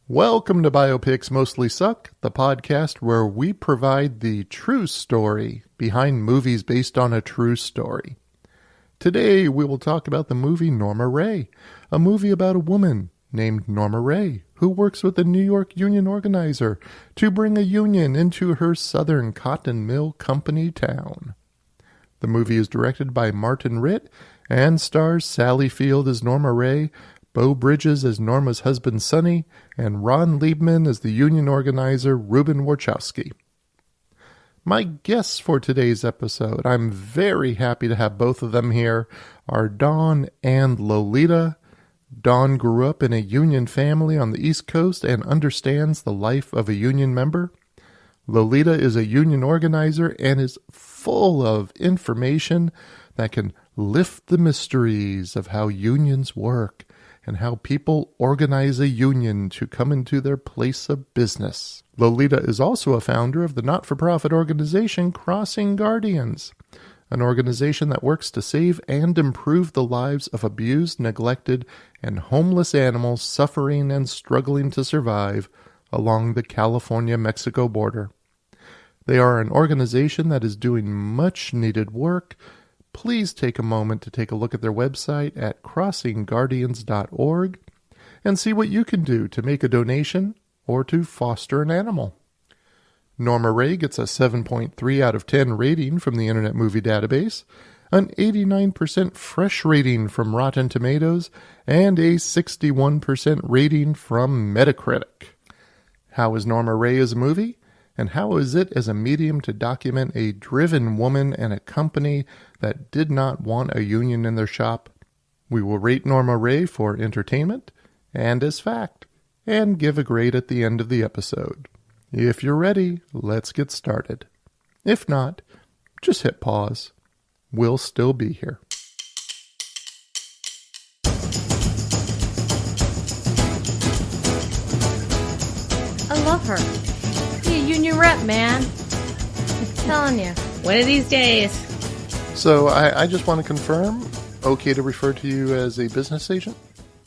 Welcome to Biopics Mostly Suck, the podcast where we provide the true story behind movies based on a true story. Today we will talk about the movie Norma Rae, a movie about a woman named Norma Rae who works with the New York union organizer to bring a union into her southern cotton mill company town. The movie is directed by Martin Ritt and stars Sally Field as Norma Rae, Beau Bridges as Norma's husband Sonny, and Ron Liebman as the union organizer Ruben Warchowski. My guests for today's episode, I'm very happy to have both of them here, are Dawn and Lolita. Dawn grew up in a union family on the East Coast and understands the life of a union member. Lolita is a union organizer and is full of information that can lift the mysteries of how unions work and how people organize a union to come into their place of business. Lolita is also a founder of the not-for-profit organization Crossing Guardians, an organization that works to save and improve the lives of abused, neglected, and homeless animals suffering and struggling to survive along the California-Mexico border. They are an organization that is doing much-needed work. Please take a moment to take a look at their website at crossingguardians.org and see what you can do to make a donation or to foster an animal. Norma Rae gets a 7.3 out of 10 rating from the Internet Movie Database, an 89% fresh rating from Rotten Tomatoes, and a 61% rating from Metacritic. How is Norma Rae as a movie? And how is it as a medium to document a driven woman and a company that did not want a union in their shop? We will rate Norma Rae for entertainment and as fact, and give a grade at the end of the episode. If you're ready, let's get started. If not, just hit pause. We'll still be here. I love her. Union rep, man. I'm telling you. One of these days. So I just want to confirm, okay to refer to you as a business agent?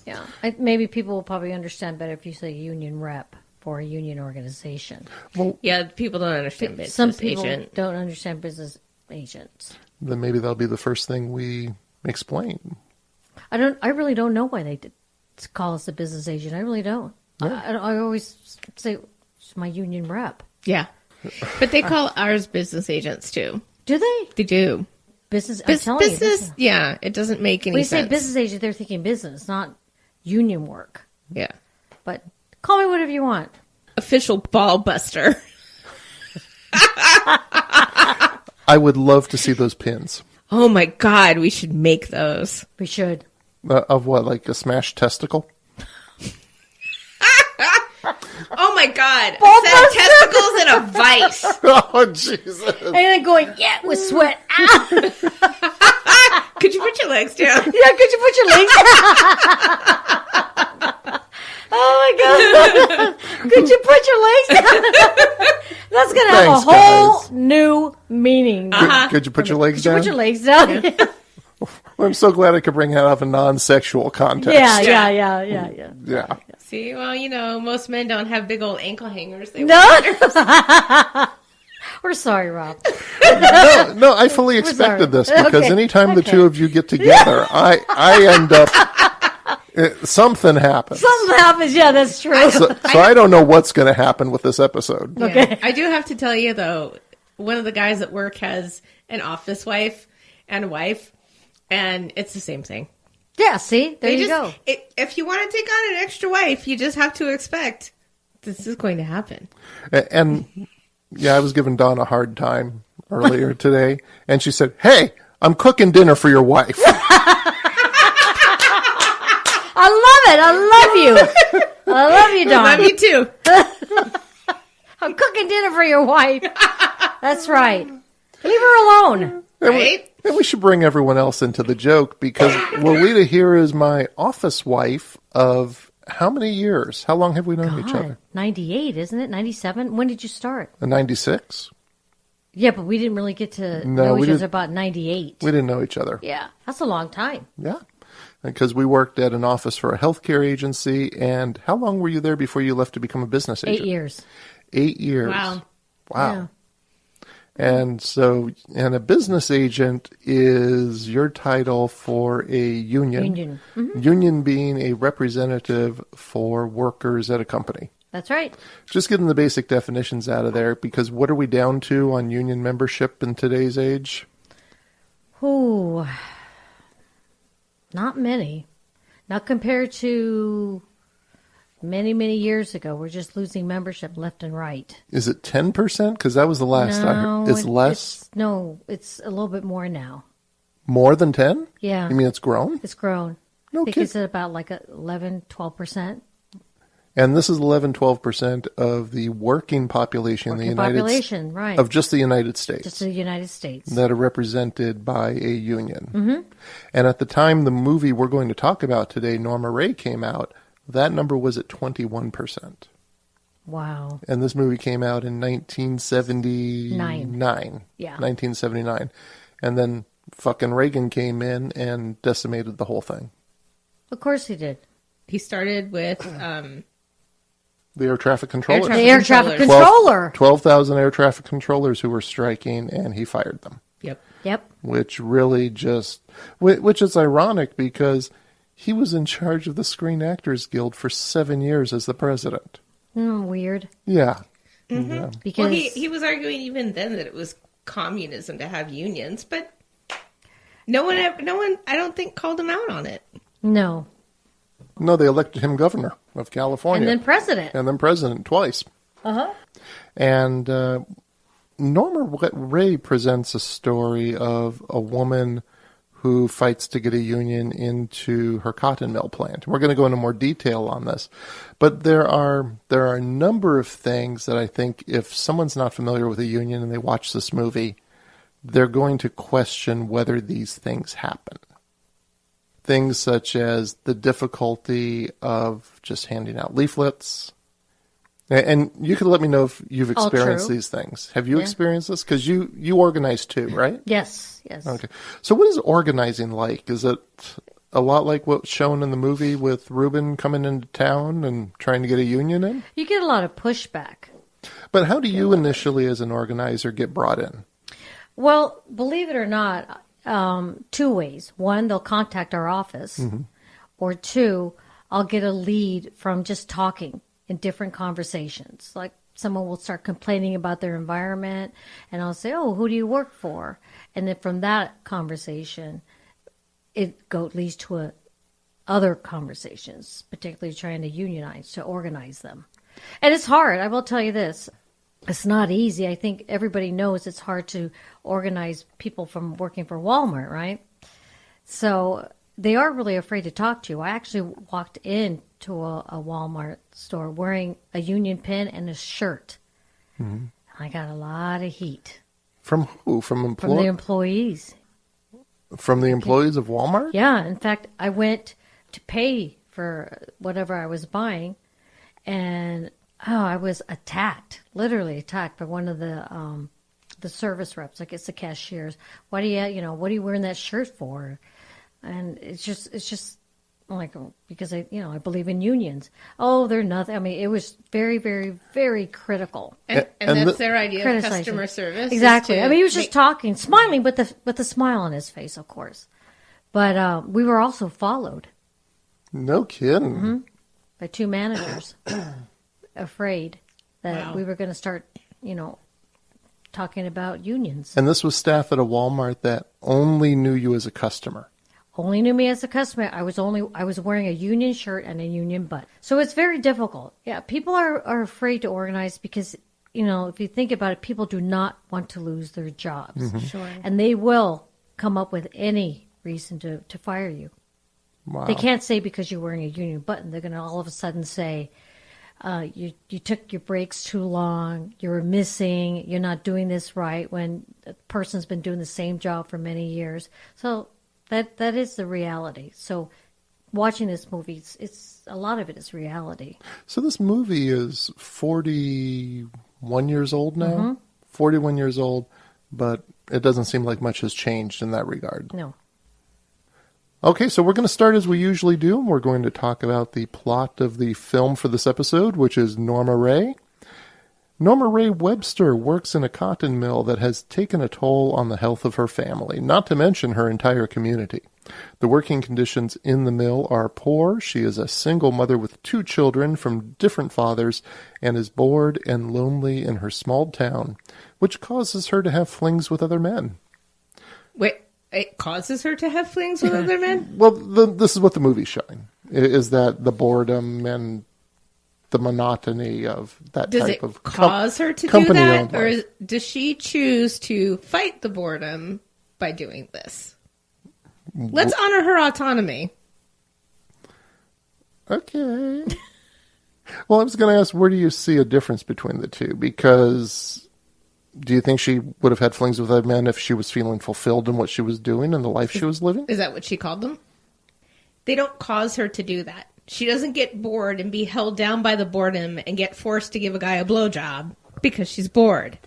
Yeah. Maybe people will probably understand better if you say union rep for a union organization. Well, yeah, people don't understand business Some people agent. don't understand business agents. Then maybe that'll be the first thing we explain. I really don't know why they call us a business agent. I really don't. Yeah. I always say it's my union rep. Yeah. But they call ours business agents too. Do they? They do. Business. Business, yeah. It doesn't make any sense. When you say business agent, they're thinking business, not union work. Yeah. But call me whatever you want. Official ball buster. I would love to see those pins. Oh my God, we should make those. We should. Of what, like a smashed testicle? Oh my God. Send testicles in a vice. Oh, Jesus. And then going, yeah, with sweat. Ah! Could you put your legs down? Yeah, could you put your legs down? Oh my God. Could you put your legs down? That's going to have a whole new meaning. Could you put your legs Could you down? put your legs down? Well, I'm so glad I could bring that up in non-sexual context. Yeah. See, well, most men don't have big old ankle hangers. They No. We're sorry, Rob. No, I fully expected this because anytime the two of you get together, I end up... something happens. Something happens, yeah, that's true. So I don't know what's going to happen with this episode. Okay. Yeah. I do have to tell you, though, one of the guys at work has an office wife and a wife, and it's the same thing. Yeah, see? There you go. If you want to take on an extra wife, you just have to expect this is going to happen. And, yeah, I was giving Dawn a hard time earlier today, and she said, hey, I'm cooking dinner for your wife. I love it. I love you. I love you, Dawn. I love you, too. I'm cooking dinner for your wife. That's right. Leave her alone. Right? And we should bring everyone else into the joke because Lolita here is my office wife of how many years? How long have we known each other? 98, isn't it? 97? When did you start? 96? Yeah, but we didn't really get to know each other about 98. We didn't know each other. Yeah, that's a long time. Yeah. Because we worked at an office for a healthcare agency. And how long were you there before you left to become a business agent? 8 years. 8 years. Wow. Wow. And so, and a business agent is your title for a union. Union. Mm-hmm. Union being a representative for workers at a company. That's right. Just getting the basic definitions out of there, because what are we down to on union membership in today's age? Ooh, not many. Not compared to many, many years ago. We're just losing membership left and right. Is it 10%? Because that was the last I heard. It's less? It's a little bit more now. More than 10? Yeah. You mean it's grown? It's grown. No I think kidding. it's at about like 11, 12%. And this is 11, 12% of the working population in the United Population, right. Of just the United States. Just the United States. That are represented by a union. Mm-hmm. And at the time the movie we're going to talk about today, Norma Rae, came out, that number was at 21%. Wow. And this movie came out in 1979. Yeah. 1979. And then fucking Reagan came in and decimated the whole thing. Of course he did. He started with The air traffic controller. The air traffic controller. 12,000 air traffic controllers who were striking, and he fired them. Yep. Which really which is ironic because he was in charge of the Screen Actors Guild for 7 years as the president. Weird. Yeah. Mm-hmm. Yeah. Because Well, he was arguing even then that it was communism to have unions, but no one, I don't think, called him out on it. No. No, they elected him governor of California. And then president. And then president twice. Uh-huh. And Norma Rae presents a story of a woman who fights to get a union into her cotton mill plant. We're going to go into more detail on this. But there are a number of things that I think if someone's not familiar with a union and they watch this movie, they're going to question whether these things happen. Things such as the difficulty of just handing out leaflets. And you can let me know if you've experienced these things. Have you experienced this? Because you organize too, right? Yes. Okay. So what is organizing like? Is it a lot like what's shown in the movie with Ruben coming into town and trying to get a union in? You get a lot of pushback. But how do you initially as an organizer get brought in? Well, believe it or not, 2 ways. One, they'll contact our office. Mm-hmm. Or 2, I'll get a lead from just talking in different conversations. Like someone will start complaining about their environment and I'll say, oh, who do you work for? And then from that conversation, it leads to other conversations, particularly trying to unionize, to organize them. And it's hard. I will tell you this. It's not easy. I think everybody knows it's hard to organize people from working for Walmart, right? So they are really afraid to talk to you. I actually walked into a Walmart store wearing a union pin and a shirt. Mm-hmm. I got a lot of heat. From who? From the employees. From the employees of Walmart? Yeah. In fact, I went to pay for whatever I was buying, and I was literally attacked by one of the service reps. I guess the cashiers. What are you wearing that shirt for? And it's just like, because I believe in unions. Oh, they're nothing. I mean, it was very, very, very critical. And that's their idea of customer service. Exactly. I mean, he was just talking, smiling, with a smile on his face, of course. But we were also followed. No kidding. Mm-hmm. By 2 managers, afraid that we were going to start, talking about unions. And this was staff at a Walmart that only knew you as a customer. Only knew me as a customer. I was wearing a union shirt and a union button. So it's very difficult. Yeah, people are afraid to organize because, if you think about it, people do not want to lose their jobs. Mm-hmm. Sure. And they will come up with any reason to fire you. Wow. They can't say because you're wearing a union button. They're going to all of a sudden say, you took your breaks too long, you're missing, you're not doing this right, when a person's been doing the same job for many years. So that is the reality. So watching this movie, it's a lot of it is reality. So this movie is 41 years old now? Mm-hmm. 41 years old, but it doesn't seem like much has changed in that regard. No. Okay, so we're going to start as we usually do. We're going to talk about the plot of the film for this episode, which is Norma Rae. Norma Rae Webster works in a cotton mill that has taken a toll on the health of her family, not to mention her entire community. The working conditions in the mill are poor. She is a single mother with 2 children from different fathers and is bored and lonely in her small town, which causes her to have flings with other men. Wait, it causes her to have flings with other men? Well, this is what the movie's showing, is that the boredom and the monotony of that type of cause her to do that? Or does she choose to fight the boredom by doing this? Let's honor her autonomy. Okay. Well, I was going to ask, where do you see a difference between the two? Because do you think she would have had flings with other men if she was feeling fulfilled in what she was doing and the life she was living? Is that what she called them? They don't cause her to do that. She doesn't get bored and be held down by the boredom and get forced to give a guy a blowjob because she's bored.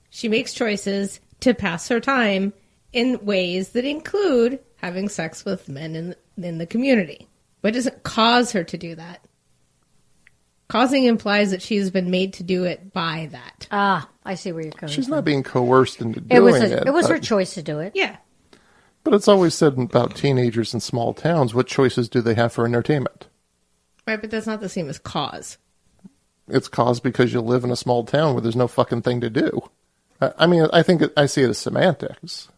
She makes choices to pass her time in ways that include having sex with men in the community. But it doesn't cause her to do that. Causing implies that she's been made to do it by that. Ah, I see where you're coming She's from. not being coerced into doing it. It was her choice to do it. Yeah. But it's always said about teenagers in small towns, what choices do they have for entertainment? Right, but that's not the same as cause. It's caused because you live in a small town where there's no fucking thing to do. I mean, I think I see it as semantics.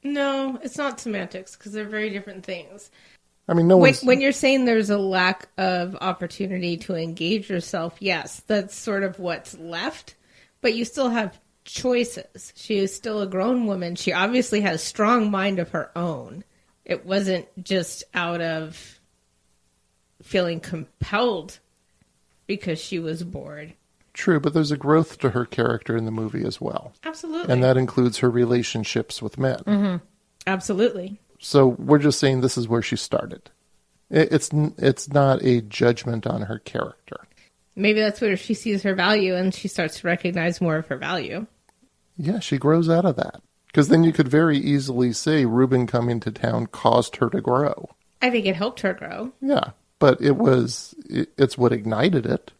No, it's not semantics because they're very different things. I mean, no one's... When you're saying there's a lack of opportunity to engage yourself, yes, that's sort of what's left. But you still have choices. She is still a grown woman. She obviously has a strong mind of her own. It wasn't just out of feeling compelled because she was bored. True, but there's a growth to her character in the movie as well. Absolutely. And that includes her relationships with men. Mm-hmm. Absolutely. So we're just saying this is where she started. It's not a judgment on her character. Maybe that's where she sees her value and she starts to recognize more of her value. Yeah, she grows out of that. Because then you could very easily say Reuben coming to town caused her to grow. I think it helped her grow. Yeah, but it's what ignited it.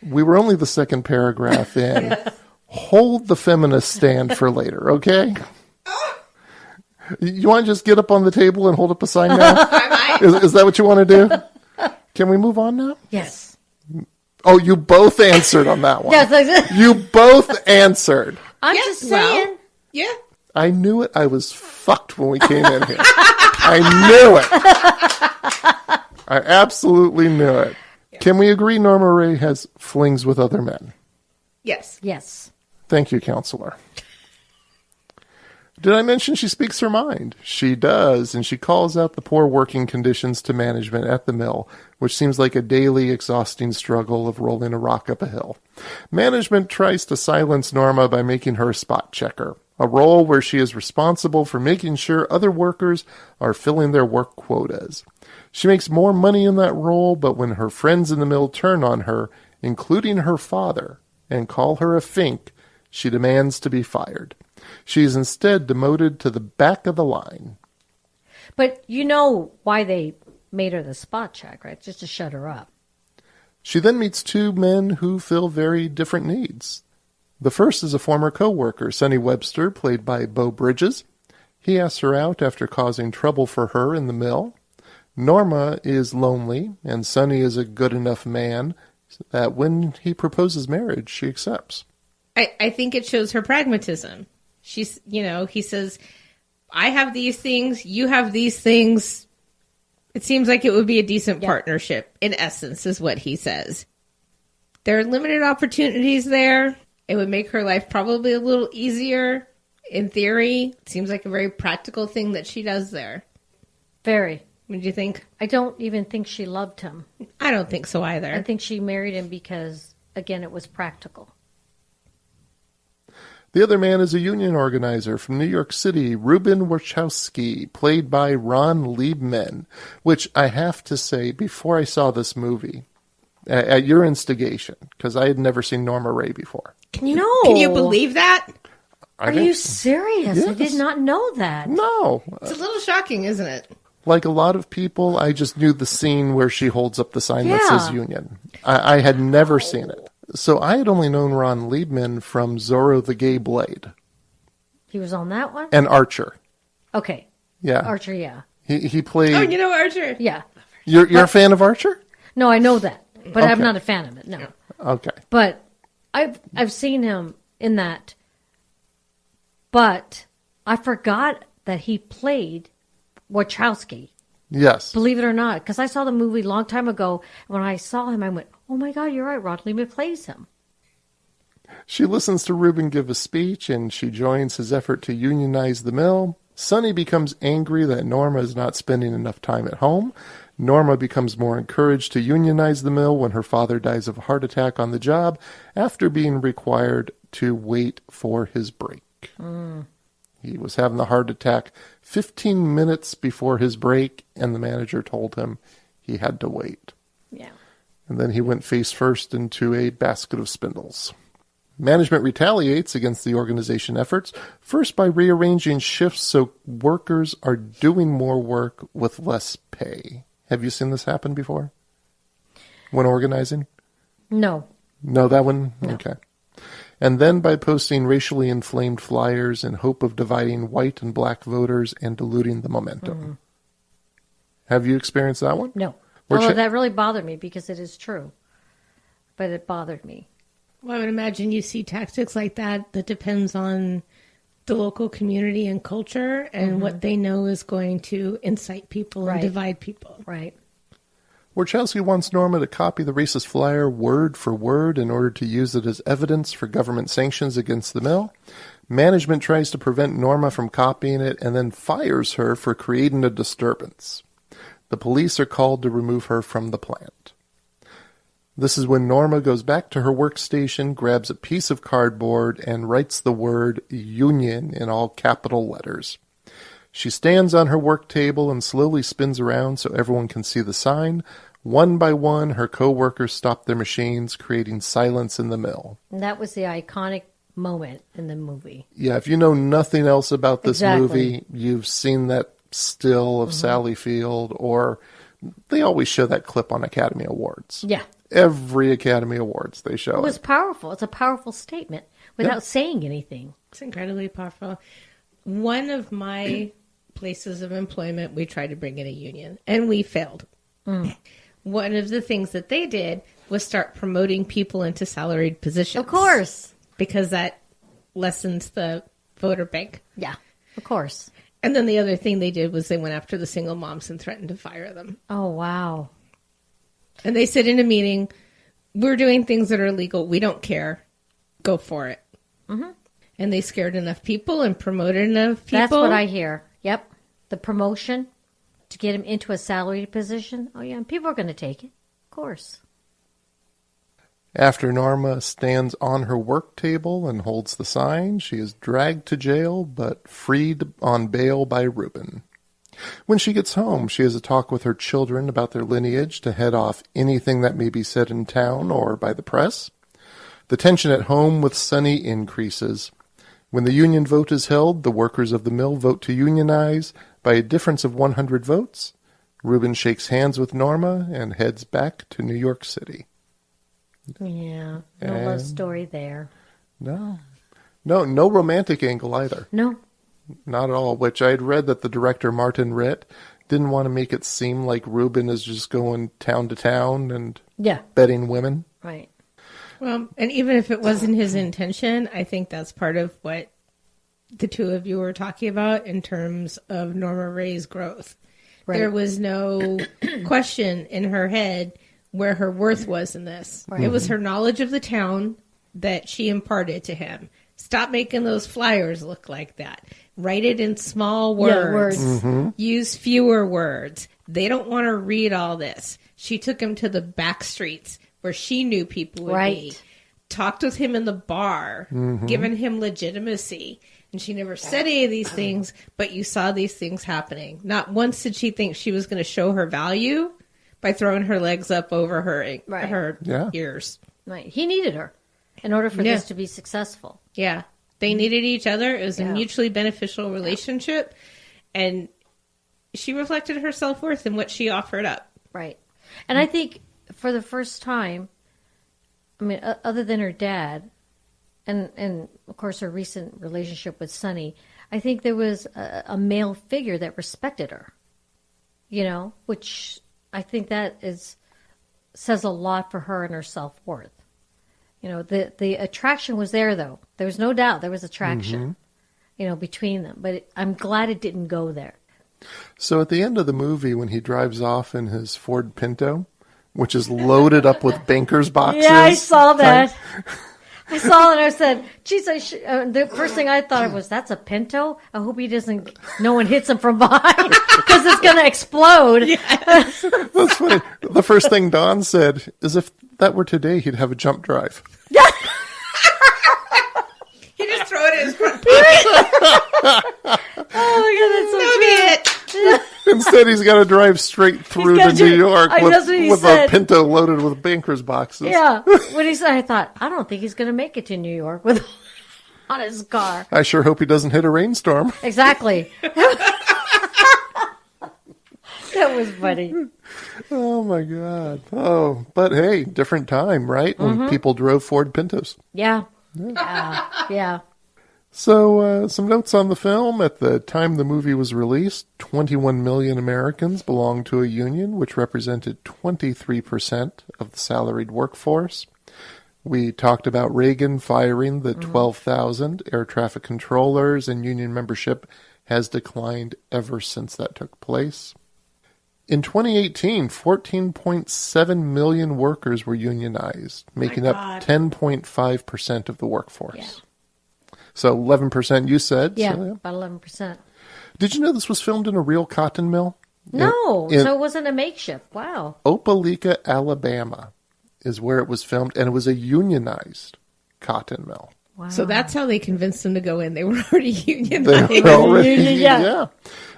We were only the second paragraph in. Yes. Hold the feminist stand for later, okay? You want to just get up on the table and hold up a sign now? Is that what you want to do? Can we move on now? Yes. Oh, you both answered on that one. Yes, you both answered. I'm just saying. Well, yeah. I knew it. I was fucked when we came in here. I knew it. I absolutely knew it. Yeah. Can we agree Norma Rae has flings with other men? Yes. Yes. Thank you, counselor. Did I mention she speaks her mind? She does, and she calls out the poor working conditions to management at the mill, which seems like a daily exhausting struggle of rolling a rock up a hill. Management tries to silence Norma by making her a spot checker, a role where she is responsible for making sure other workers are filling their work quotas. She makes more money in that role, but when her friends in the mill turn on her, including her father, and call her a fink, she demands to be fired. She is instead demoted to the back of the line. But you know why they made her the spot check, right? Just to shut her up. She then meets 2 men who fill very different needs. The first is a former co-worker, Sonny Webster, played by Beau Bridges. He asks her out after causing trouble for her in the mill. Norma is lonely, and Sonny is a good enough man that when he proposes marriage, she accepts. I think it shows her pragmatism. She's, he says, I have these things, you have these things. It seems like it would be a decent partnership, in essence, is what he says. There are limited opportunities there. It would make her life probably a little easier, in theory. It seems like a very practical thing that she does there. Very. What do you think? I don't even think she loved him. I don't think so either. I think she married him because, again, it was practical. The other man is a union organizer from New York City, Reuben Wachowski, played by Ron Liebman, which I have to say, before I saw this movie, at your instigation, because I had never seen Norma Rae before. Can you believe that? Are you serious? Yes. I did not know that. No. It's a little shocking, isn't it? Like a lot of people, I just knew the scene where she holds up the sign that says Yeah. Union. I had never seen it. So I had only known Ron Liebman from Zorro the Gay Blade He was on that one? and Archer. Okay. Yeah. Archer, yeah. He played... Oh, you know Archer? Yeah. You're a fan of Archer? No, I know that, but I'm Okay. not a fan of it, no. Okay. But I've seen him in that, but I forgot that he played Wachowski. Yes. Believe it or not, because I saw the movie a long time ago. When I saw him, I went, "Oh my God, you're right. Ron Liebman plays him." She listens to Reuben give a speech, and she joins his effort to unionize the mill. Sonny becomes angry that Norma is not spending enough time at home. Norma becomes more encouraged to unionize the mill when her father dies of a heart attack on the job after being required to wait for his break. He was having the heart attack 15 minutes before his break, and the manager told him he had to wait. Yeah. And then he went face first into a basket of spindles. Management retaliates against the organization efforts, first by rearranging shifts so workers are doing more work with less pay. Have you seen this happen before? When organizing? No. No, that one? No. Okay. And then by posting racially inflamed flyers in hope of dividing white and black voters and diluting the momentum. Have you experienced that one? No. We're Although cha- that really bothered me because it is true. But it bothered me. Well, I would imagine you see tactics like that depends on the local community and culture and what they know is going to incite people Right. and divide people. Right. Wachowski wants Norma to copy the racist flyer word for word in order to use it as evidence for government sanctions against the mill. Management tries to prevent Norma from copying it and then fires her for creating a disturbance. The police are called to remove her from the plant. This is when Norma goes back to her workstation, grabs a piece of cardboard, and writes the word union in all capital letters. She stands on her work table and slowly spins around so everyone can see the sign. One by one, her co-workers stop their machines, creating silence in the mill. And that was the iconic moment in the movie. Yeah, if you know nothing else about this Exactly. movie, you've seen that still of Sally Field, or they always show that clip on Academy Awards. Yeah. Every Academy Awards they show It was it. powerful. It's a powerful statement without saying anything. It's incredibly powerful. One of my places of employment, we tried to bring in a union, and we failed. One of the things that they did was start promoting people into salaried positions. Of course. Because that lessens the voter bank. Yeah. Of course. And then the other thing they did was they went after the single moms and threatened to fire them. Oh, wow. And they said in a meeting, we're doing things that are illegal. We don't care. Go for it. And they scared enough people and promoted enough people. That's what I hear. Yep. The promotion to get him into a salaried position. Oh, yeah. And people are going to take it. Of course. After Norma stands on her work table and holds the sign, she is dragged to jail but freed on bail by Reuben. When she gets home, she has a talk with her children about their lineage to head off anything that may be said in town or by the press. The tension at home with Sonny increases. When the union vote is held, the workers of the mill vote to unionize by a difference of 100 votes. Reuben shakes hands with Norma and heads back to New York City. Yeah. No love And- story there. No romantic angle either. No. Not at all, which I had read that the director, Martin Ritt, didn't want to make it seem like Reuben is just going town to town and Yeah. betting women. Right. Well, and even if it wasn't his intention, I think that's part of what the two of you were talking about in terms of Norma Rae's growth. Right. There was no question in her head where her worth was in this. Right. It was her knowledge of the town that she imparted to him. Stop making those flyers look like that. Write it in small words. Yeah, words. Use fewer words. They don't want to read all this. She took him to the back streets where she knew people would be. Right. Talked with him in the bar, given him legitimacy. And she never said any of these things, but you saw these things happening. Not once did she think she was going to show her value by throwing her legs up over her Right. ears. Right. He needed her in order for Yeah. this to be successful. Yeah. They needed each other. It was a Yeah. mutually beneficial relationship. And she reflected her self-worth in what she offered up. Right. And I think for the first time, I mean, other than her dad, and of course her recent relationship with Sonny, I think there was a male figure that respected her, which I think that says a lot for her and her self-worth. The attraction was there, though. There was no doubt there was attraction, between them. But I'm glad it didn't go there. So at the end of the movie, when he drives off in his Ford Pinto, which is loaded up with banker's boxes. Yeah, I saw that. I saw it and I said, geez, the first thing I thought of was, that's a Pinto? I hope no one hits him from behind because it's going to explode. Yes. That's funny. The first thing Don said is if that were today, he'd have a jump drive. He just throw it in his front pocket. Oh my God, that's so That'll true. be it. Instead, he's got to drive straight through to New York with a Pinto loaded with banker's boxes. Yeah. When he said, I thought, I don't think he's going to make it to New York on his car. I sure hope he doesn't hit a rainstorm. Exactly. That was funny. Oh, my God. Oh, but hey, different time, right? When people drove Ford Pintos. Yeah. Yeah. So, some notes on the film. At the time the movie was released, 21 million Americans belonged to a union, which represented 23% of the salaried workforce. We talked about Reagan firing the 12,000 air traffic controllers, and union membership has declined ever since that took place. In 2018, 14.7 million workers were unionized, making up 10.5% of the workforce. Yeah. So 11% you said. Yeah, so, about 11%. Did you know this was filmed in a real cotton mill? No, in so it wasn't a makeshift. Wow. Opelika, Alabama is where it was filmed, and it was a unionized cotton mill. Wow. So that's how they convinced them to go in. They were already unionized. They were already, Yeah.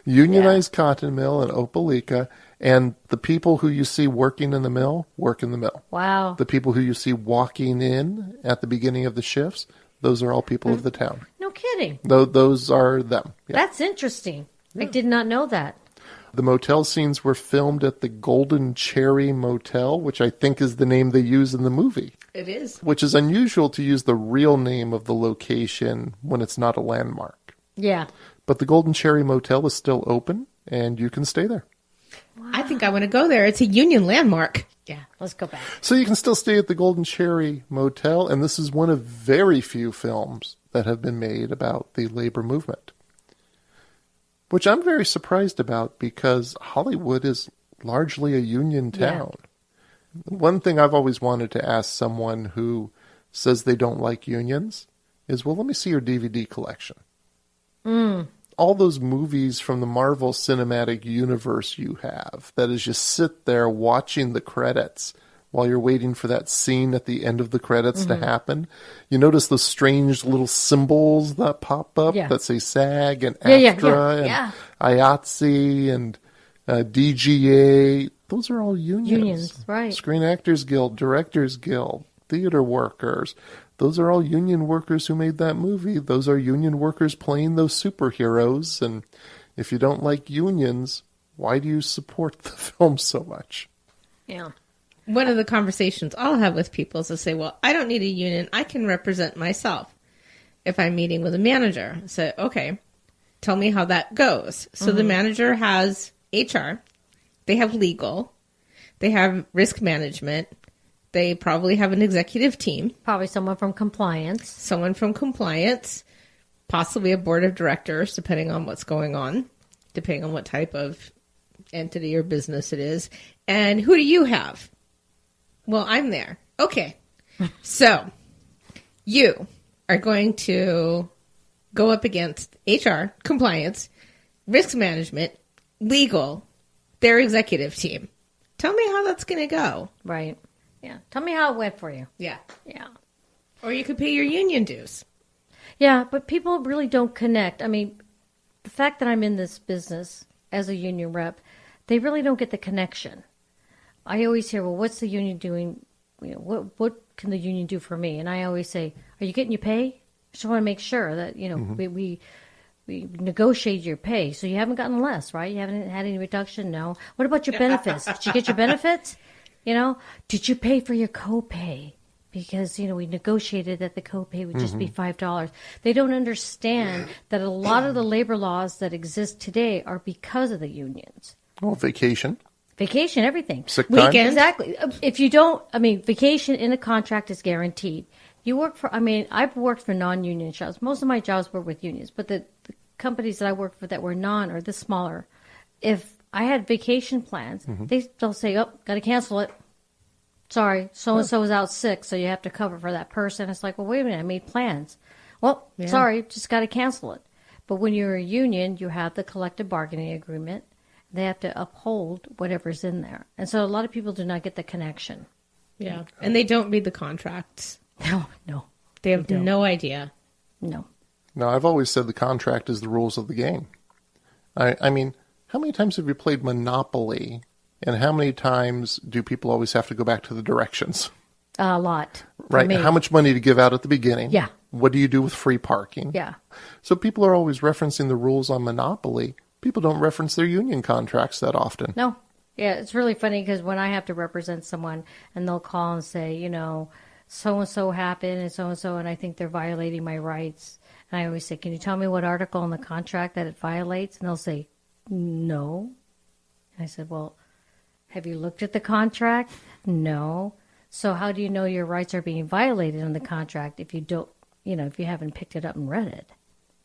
Unionized cotton mill in Opelika, and the people who you see working in the mill work in the mill. Wow. The people who you see walking in at the beginning of the shifts, those are all people of the town. No kidding. Those are them. Yeah. That's interesting. I did not know that. The motel scenes were filmed at the Golden Cherry Motel, which I think is the name they use in the movie. It is. Which is unusual to use the real name of the location when it's not a landmark. Yeah. But the Golden Cherry Motel is still open, and you can stay there. Wow. I think I want to go there. It's a union landmark. Yeah, let's go back. So you can still stay at the Golden Cherry Motel, and this is one of very few films that have been made about the labor movement. Which I'm very surprised about because Hollywood is largely a union town. Yeah. One thing I've always wanted to ask someone who says they don't like unions is, well, let me see your DVD collection. All those movies from the Marvel Cinematic Universe you have, that is just sit there watching the credits while you're waiting for that scene at the end of the credits to happen. You notice those strange little symbols that pop up that say SAG and AFTRA and IATSE and DGA. Those are all unions. Unions, right. Screen Actors Guild, Directors Guild, theater workers. Those are all union workers who made that movie. Those are union workers playing those superheroes. And if you don't like unions, why do you support the film so much? Yeah. One of the conversations I'll have with people is to say, well, I don't need a union. I can represent myself if I'm meeting with a manager. So, okay, tell me how that goes. So the manager has HR. They have legal. They have risk management. They probably have an executive team. Probably someone from compliance. Someone from compliance. Possibly a board of directors, depending on what's going on. Depending on what type of entity or business it is. And who do you have? Well, I'm there. Okay. So, you are going to go up against HR, compliance, risk management, legal, their executive team. Tell me how that's going to go. Right. Yeah. Tell me how it went for you. Yeah. Yeah. Or you could pay your union dues. Yeah, but people really don't connect. I mean, the fact that I'm in this business as a union rep, they really don't get the connection. I always hear, well, what's the union doing? You know, what can the union do for me? And I always say, are you getting your pay? I just want to make sure that, we we negotiated your pay, so you haven't gotten less, right? You haven't had any reduction? No. What about your benefits? Did you get your benefits? Did you pay for your copay? Because, we negotiated that the copay would just be $5. They don't understand that a lot of the labor laws that exist today are because of the unions. Well, vacation, everything. sick time. Weekend. Exactly. If you don't, vacation in a contract is guaranteed. You work for, I've worked for non-union jobs. Most of my jobs were with unions, but the companies that I worked for that were non or the smaller, if I had vacation plans, they'll say, oh, got to cancel it. Sorry, so-and-so was out sick, so you have to cover for that person. It's like, well, wait a minute, I made plans. Well, sorry, just got to cancel it. But when you're a union, you have the collective bargaining agreement. They have to uphold whatever's in there. And so a lot of people do not get the connection. Yeah. And they don't read the contracts. No. They have no idea. No. Now, I've always said the contract is the rules of the game. I mean, how many times have you played Monopoly? And how many times do people always have to go back to the directions? A lot. Right. How much money to give out at the beginning? Yeah. What do you do with free parking? Yeah. So people are always referencing the rules on Monopoly. People don't reference their union contracts that often. No. Yeah, it's really funny because when I have to represent someone and they'll call and say, so-and-so happened and so-and-so, and I think they're violating my rights. And I always say, can you tell me what article in the contract that it violates? And they'll say, no. And I said, well, have you looked at the contract? No. So how do you know your rights are being violated in the contract if you don't, if you haven't picked it up and read it?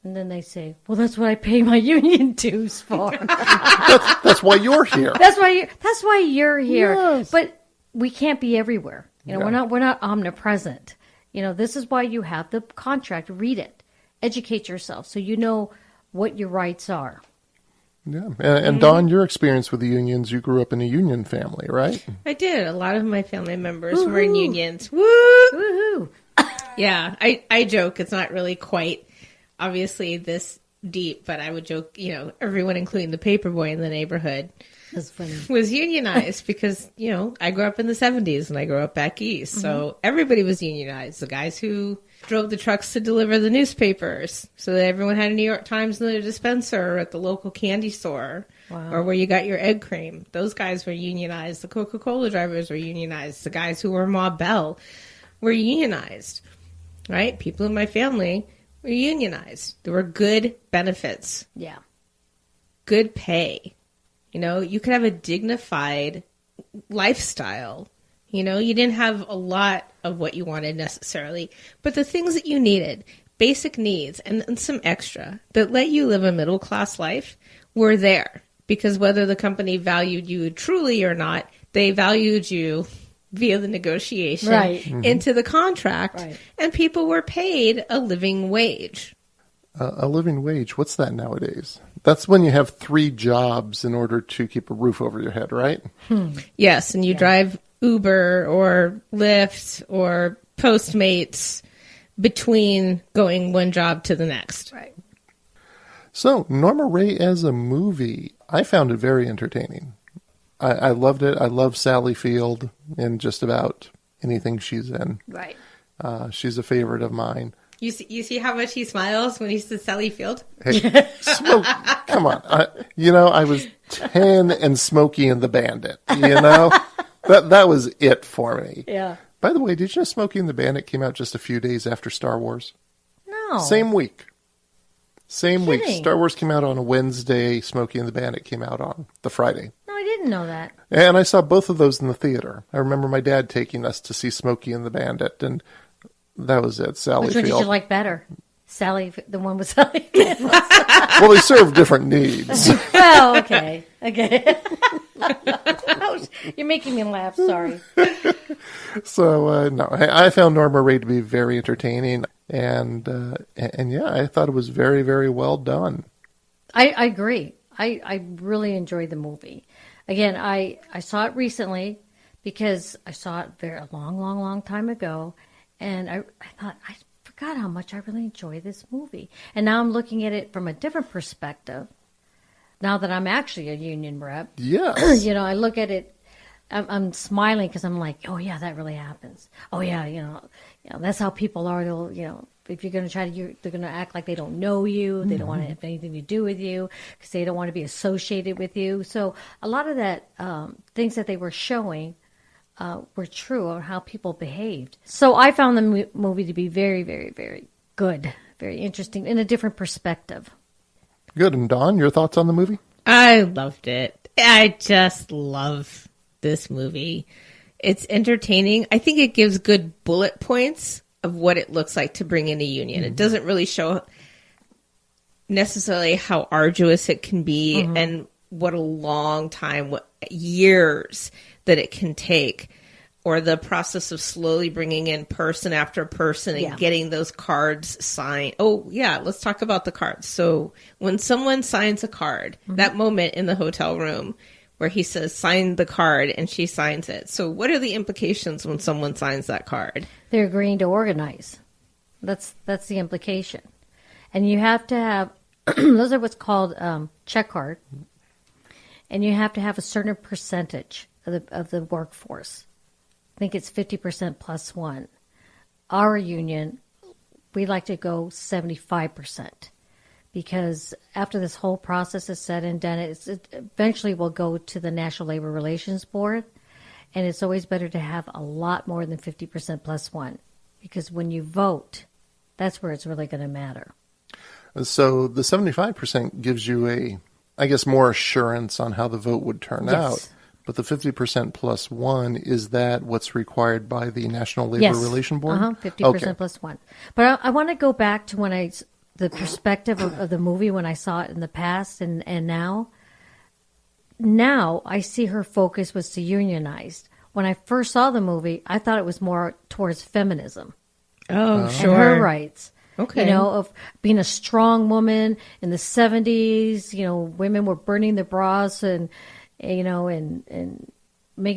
And then they say, well, that's what I pay my union dues for. That's why you're here. That's why you're here. Yes. But we can't be everywhere. We're not omnipresent. This is why you have the contract. Read it. Educate yourself so you know what your rights are. Yeah. And Dawn, your experience with the unions, you grew up in a union family, right? I did. A lot of my family members were in unions. Woo! Woohoo! Yeah. I joke. It's not really quite obviously this deep, but I would joke, everyone, including the paperboy in the neighborhood, That's funny. was unionized because, I grew up in the 70s and I grew up back east. So everybody was unionized. The guys who drove the trucks to deliver the newspapers so that everyone had a New York Times in their dispenser or at the local candy store or where you got your egg cream. Those guys were unionized. The Coca-Cola drivers were unionized. The guys who were Ma Bell were unionized, right? People in my family were unionized. There were good benefits. Yeah. Good pay. You could have a dignified lifestyle. You didn't have a lot of what you wanted necessarily, but the things that you needed, basic needs, and some extra that let you live a middle-class life were there. Because whether the company valued you truly or not, they valued you via the negotiation into the contract, and people were paid a living wage. A living wage, what's that nowadays? That's when you have 3 jobs in order to keep a roof over your head, right? Yes, and you drive Uber or Lyft or Postmates between going one job to the next. Right. So, Norma Rae as a movie, I found it very entertaining. I loved it. I love Sally Field in just about anything she's in. Right. She's a favorite of mine. You see how much he smiles when he says Sally Field? Hey, come on. I was 10 and Smokey and the Bandit, That was it for me. Yeah. By the way, did you know Smokey and the Bandit came out just a few days after Star Wars? No. Same week. Same week. Kidding. Star Wars came out on a Wednesday. Smokey and the Bandit came out on the Friday. No, I didn't know that. And I saw both of those in the theater. I remember my dad taking us to see Smokey and the Bandit, and that was it. Sally Which one Field. did you like better? Sally, the one with Sally. Well, they serve different needs. Oh, okay. You're making me laugh. Sorry. So, no, I found Norma Rae to be very entertaining, and yeah, I thought it was very, very well done. I agree. I really enjoyed the movie. Again, I saw it recently because I saw it a long time ago, and I thought, I forgot how much I really enjoy this movie. And now I'm looking at it from a different perspective, now that I'm actually a union rep. Yes. I look at it, I'm smiling because I'm like, oh, yeah, that really happens. Oh, yeah, that's how people are. They'll, if you're going to try to, they're going to act like they don't know you. They don't want to have anything to do with you because they don't want to be associated with you. So a lot of that things that they were showing were true on how people behaved. So I found the movie to be very, very, very good, very interesting in a different perspective. Good. And Dawn, your thoughts on the movie? I loved it. I just love this movie. It's entertaining. I think it gives good bullet points of what it looks like to bring in a union. It doesn't really show necessarily how arduous it can be and what a long time, what years that it can take, or the process of slowly bringing in person after person and getting those cards signed. Oh, yeah, let's talk about the cards. So when someone signs a card, that moment in the hotel room where he says, sign the card, and she signs it. So what are the implications when someone signs that card? They're agreeing to organize. That's the implication. And you have to have, those are what's called check card. And you have to have a certain percentage of the workforce. I think it's 50% plus one. Our union, we like to go 75%. Because after this whole process is said and done, it eventually will go to the National Labor Relations Board. And it's always better to have a lot more than 50% plus one. Because when you vote, that's where it's really going to matter. So the 75% gives you more assurance on how the vote would turn out. But the 50% plus one, is that what's required by the National Labor Relations Board? 50% plus one. But I want to go back to when the perspective of the movie when I saw it in the past and now. Now I see her focus was to unionize. When I first saw the movie, I thought it was more towards feminism. Oh, sure. And her rights. Okay. Of being a strong woman in the 70s, women were burning their bras and making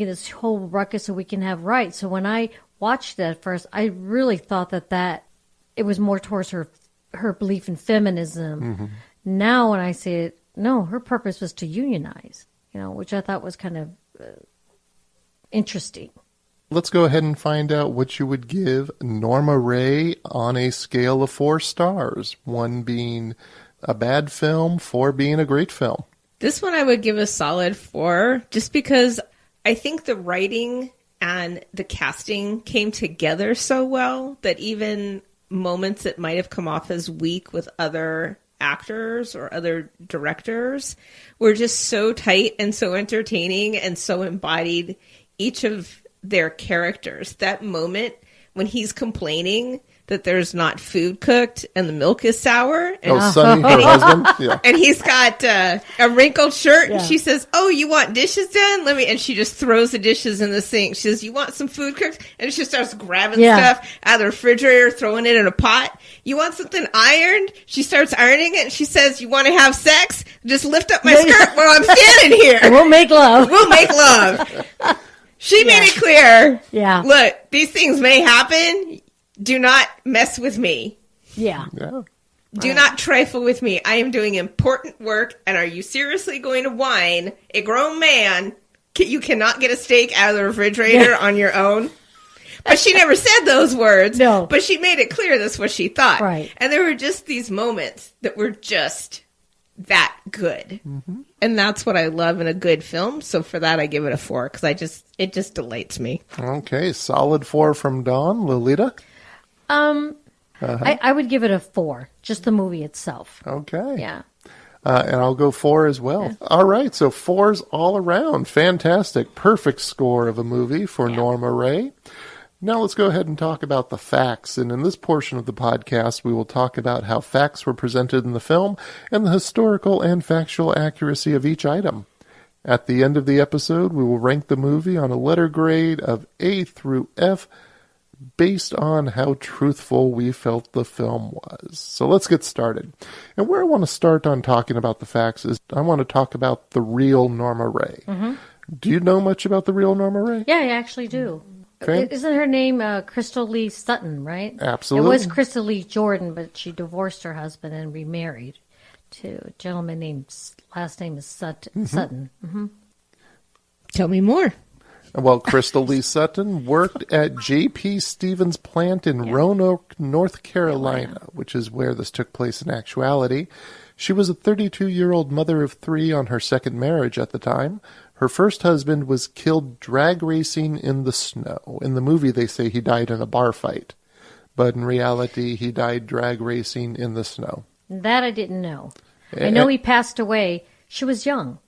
this whole ruckus so we can have rights. So when I watched it at first, I really thought that it was more towards her belief in feminism. Now when I see it, no, her purpose was to unionize, which I thought was kind of interesting. Let's go ahead and find out what you would give Norma Rae on a scale of 4 stars, 1 being a bad film, 4 being a great film. This one I would give a solid 4, just because I think the writing and the casting came together so well that even moments that might have come off as weak with other actors or other directors were just so tight and so entertaining and so embodied each of their characters. That moment when he's complaining that there's not food cooked and the milk is sour. And, Sonny, her husband? Yeah. And he's got a wrinkled shirt. And she says, oh, you want dishes done? And she just throws the dishes in the sink. She says, you want some food cooked? And she starts grabbing stuff out of the refrigerator, throwing it in a pot. You want something ironed? She starts ironing it. And she says, you want to have sex? Just lift up my skirt while I'm standing here. We'll make love. We'll make love. She made it clear. Yeah. Look, these things may happen. Do not mess with me. Yeah. Do not trifle with me. I am doing important work, and are you seriously going to whine a grown man? You cannot get a steak out of the refrigerator on your own. But she never said those words. No. But she made it clear that's what she thought. Right. And there were just these moments that were just that good. And that's what I love in a good film. So for that, I give it a 4 because it just delights me. Okay, solid 4 from Dawn. Lolita? I would give it a 4, just the movie itself. Okay. Yeah. And I'll go 4 as well. Yeah. All right, so 4s all around. Fantastic. Perfect score of a movie for Norma Rae. Now let's go ahead and talk about the facts. And in this portion of the podcast, we will talk about how facts were presented in the film and the historical and factual accuracy of each item. At the end of the episode, we will rank the movie on a letter grade of A through F based on how truthful we felt the film was. So let's get started. And where I want to start on talking about the facts is I want to talk about the real Norma Rae. Do you know much about the real Norma Rae? Yeah, I actually do. Okay. Isn't her name Crystal Lee Sutton, right? Absolutely. It was Crystal Lee Jordan, but she divorced her husband and remarried to a gentleman named, last name is Sutton. Tell me more. Well, Crystal Lee Sutton worked at J.P. Stevens' plant in Roanoke, North Carolina, which is where this took place in actuality. She was a 32-year-old mother of 3 on her second marriage at the time. Her first husband was killed drag racing in the snow. In the movie, they say he died in a bar fight. But in reality, he died drag racing in the snow. That I didn't know. I know he passed away. She was young.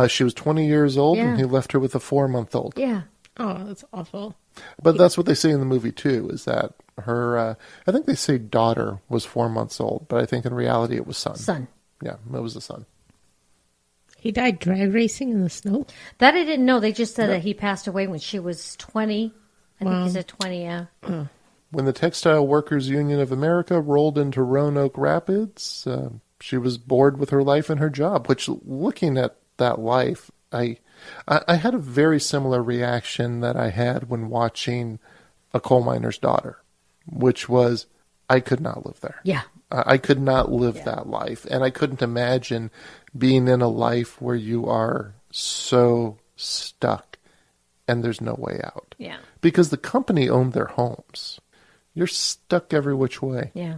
She was 20 years old, and he left her with a 4-month-old. Yeah. Oh, that's awful. But that's what they say in the movie, too, is that her, I think they say daughter was 4 months old, but I think in reality it was son. Son. Yeah, it was a son. He died drag racing in the snow? That I didn't know. They just said that he passed away when she was 20. I think he said 20, yeah. When the Textile Workers Union of America rolled into Roanoke Rapids, she was bored with her life and her job, which, looking at that life, I had a very similar reaction that I had when watching A Coal Miner's Daughter, which was, I could not live there. Yeah. I could not live that life, and I couldn't imagine being in a life where you are so stuck and there's no way out. Yeah. Because the company owned their homes. You're stuck every which way. Yeah.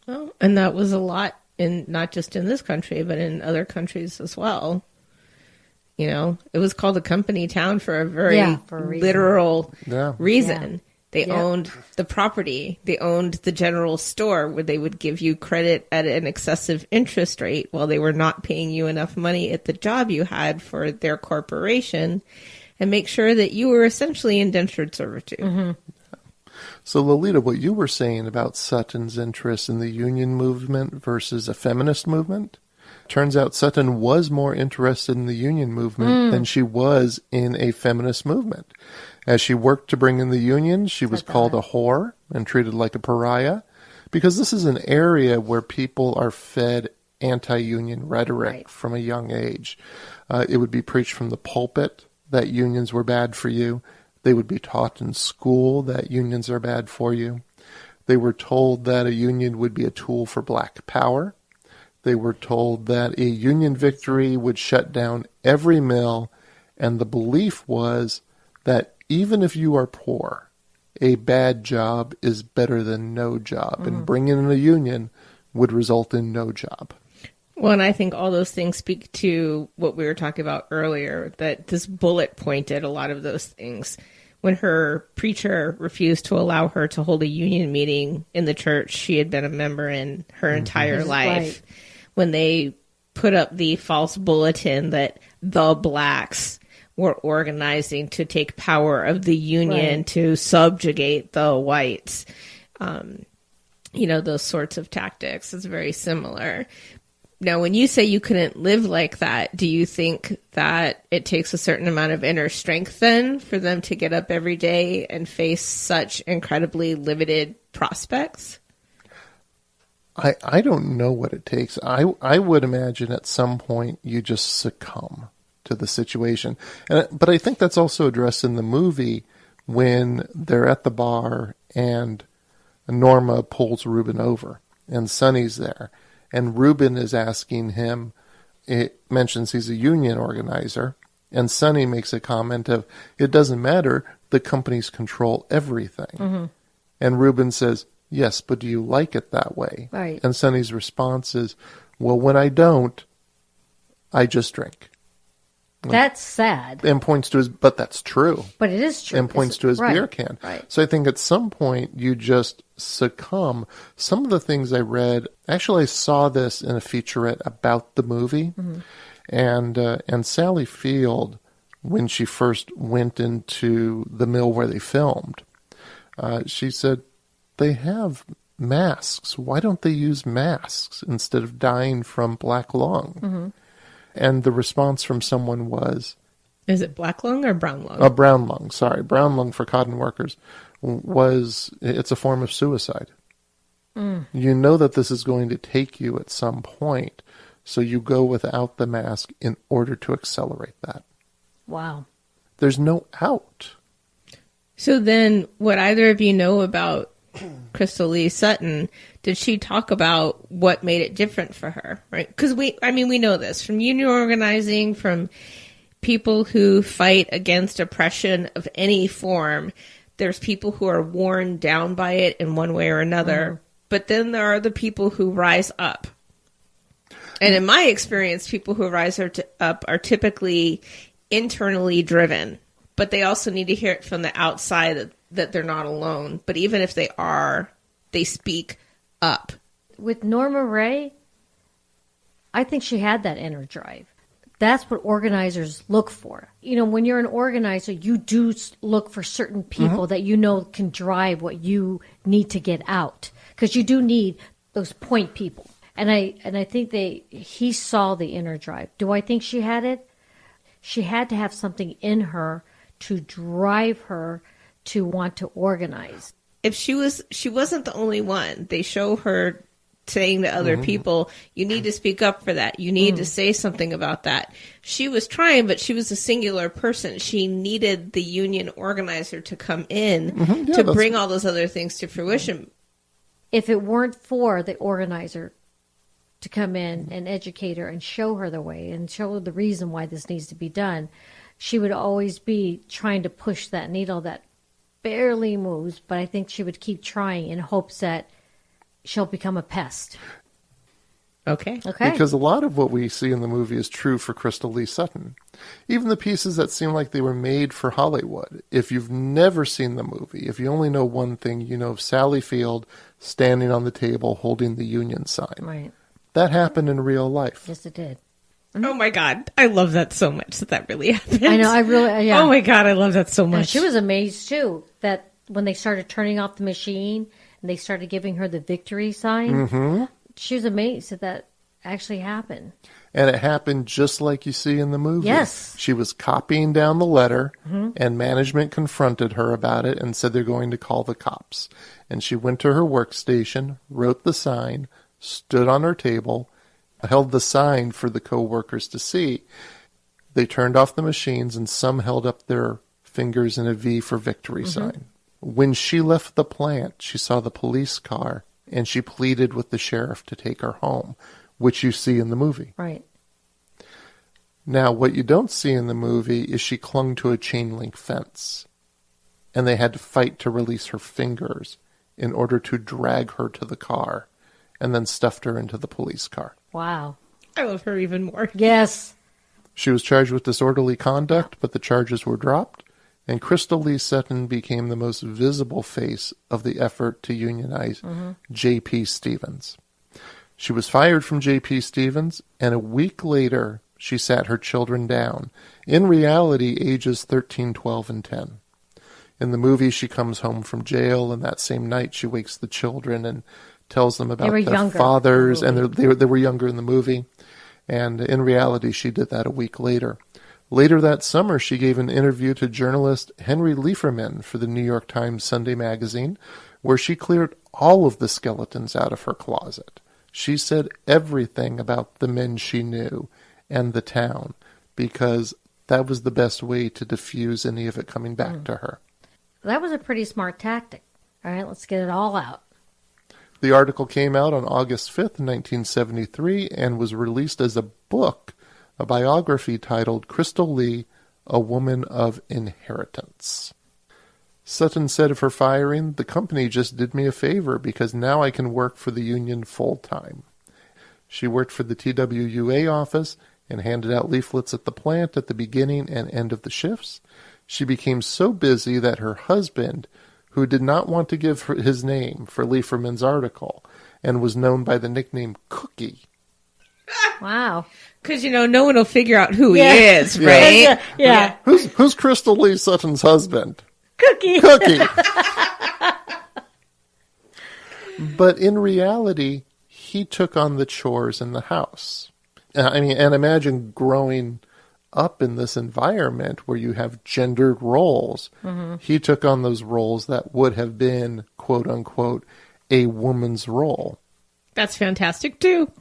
Well, and that was a lot in not just in this country, but in other countries as well. You know, it was called a company town for a very literal reason. Yeah. They owned the property. They owned the general store where they would give you credit at an excessive interest rate while they were not paying you enough money at the job you had for their corporation, and make sure that you were essentially indentured servitude. Mm-hmm. So, Lolita, what you were saying about Sutton's interest in the union movement versus a feminist movement, turns out Sutton was more interested in the union movement than she was in a feminist movement. As she worked to bring in the union, she was called a whore and treated like a pariah, because this is an area where people are fed anti-union rhetoric from a young age. It would be preached from the pulpit that unions were bad for you. They would be taught in school that unions are bad for you. They were told that a union would be a tool for black power. They were told that a union victory would shut down every mill, and the belief was that even if you are poor, a bad job is better than no job, and bringing in a union would result in no job. Well, and I think all those things speak to what we were talking about earlier, that this bullet pointed a lot of those things. When her preacher refused to allow her to hold a union meeting in the church she had been a member in her entire life, when they put up the false bulletin that the blacks were organizing to take power of the union to subjugate the whites, you know, those sorts of tactics. It's very similar. Now, when you say you couldn't live like that, do you think that it takes a certain amount of inner strength then for them to get up every day and face such incredibly limited prospects? I don't know what it takes. I would imagine at some point you just succumb to the situation. But I think that's also addressed in the movie when they're at the bar and Norma pulls Reuben over and Sonny's there. And Reuben is asking him, it mentions he's a union organizer, and Sonny makes a comment of, it doesn't matter, the companies control everything. And Reuben says, yes, but do you like it that way? Right. And Sonny's response is, well, when I don't, I just drink. That's sad. And points to his, but that's true. But it is true. And points to his beer can. Right. So I think at some point you just succumb. Some of the things I read, actually I saw this in a featurette about the movie. And Sally Field, when she first went into the mill where they filmed, she said, they have masks. Why don't they use masks instead of dying from black lung? And the response from someone was... Is it black lung or brown lung? Brown lung, sorry. Brown lung for cotton workers it's a form of suicide. You know that this is going to take you at some point, so you go without the mask in order to accelerate that. Wow. There's no out. So then, what either of you know about Crystal Lee Sutton, did she talk about what made it different for her? Right? Because we know this from union organizing, from people who fight against oppression of any form. There's people who are worn down by it in one way or another. But then there are the people who rise up. And in my experience, people who rise up are typically internally driven. But they also need to hear it from the outside that they're not alone. But even if they are, they speak up. With Norma Rae, I think she had that inner drive. That's what organizers look for. You know, when you're an organizer, you do look for certain people that you know can drive what you need to get out. Because you do need those point people. And I think he saw the inner drive. Do I think she had it? She had to have something in her to drive her to want to organize. If she wasn't the only one. They show her saying to other people, you need to speak up for that. You need to say something about that. She was trying, but she was a singular person. She needed the union organizer to come in to bring all those other things to fruition. If it weren't for the organizer to come in and educate her and show her the way and show her the reason why this needs to be done, she would always be trying to push that needle that barely moves, but I think she would keep trying in hopes that she'll become a pest. Okay. Because a lot of what we see in the movie is true for Crystal Lee Sutton. Even the pieces that seem like they were made for Hollywood. If you've never seen the movie, if you only know one thing, you know of Sally Field standing on the table holding the Union sign. Right. That happened in real life. Yes, it did. Oh my God. I love that so much that really happened. I know, I really, yeah. Oh my God, I love that so much. And she was amazed, too, that when they started turning off the machine and they started giving her the victory sign, she was amazed that actually happened. And it happened just like you see in the movie. Yes. She was copying down the letter, and management confronted her about it and said they're going to call the cops. And she went to her workstation, wrote the sign, stood on her table, held the sign for the co-workers to see. They turned off the machines, and some held up their fingers in a V for victory sign. When she left the plant, she saw the police car, and she pleaded with the sheriff to take her home, which you see in the movie. Right. Now, what you don't see in the movie is she clung to a chain link fence, and they had to fight to release her fingers in order to drag her to the car, and then stuffed her into the police car. Wow. I love her even more. Yes. She was charged with disorderly conduct, but the charges were dropped, and Crystal Lee Sutton became the most visible face of the effort to unionize J.P. Stevens. She was fired from J.P. Stevens, and a week later, she sat her children down, in reality ages 13, 12, and 10. In the movie, she comes home from jail, and that same night she wakes the children and tells them about their fathers, and they were younger in the movie. And in reality, she did that a week later. Later that summer, she gave an interview to journalist Henry Lieferman for the New York Times Sunday magazine, where she cleared all of the skeletons out of her closet. She said everything about the men she knew and the town, because that was the best way to diffuse any of it coming back to her. That was a pretty smart tactic. All right, let's get it all out. The article came out on August 5th, 1973, and was released as a book, a biography titled Crystal Lee, A Woman of Inheritance. Sutton said of her firing, "The company just did me a favor because now I can work for the union full-time." She worked for the TWUA office and handed out leaflets at the plant at the beginning and end of the shifts. She became so busy that her husband, who did not want to give his name for Lieferman's article and was known by the nickname Cookie. Wow. Because, no one will figure out who he is, right? Yeah. Who's Crystal Lee Sutton's husband? Cookie. But in reality, he took on the chores in the house. And imagine growing up in this environment where you have gendered roles. He took on those roles that would have been, quote unquote, a woman's role. That's fantastic, too.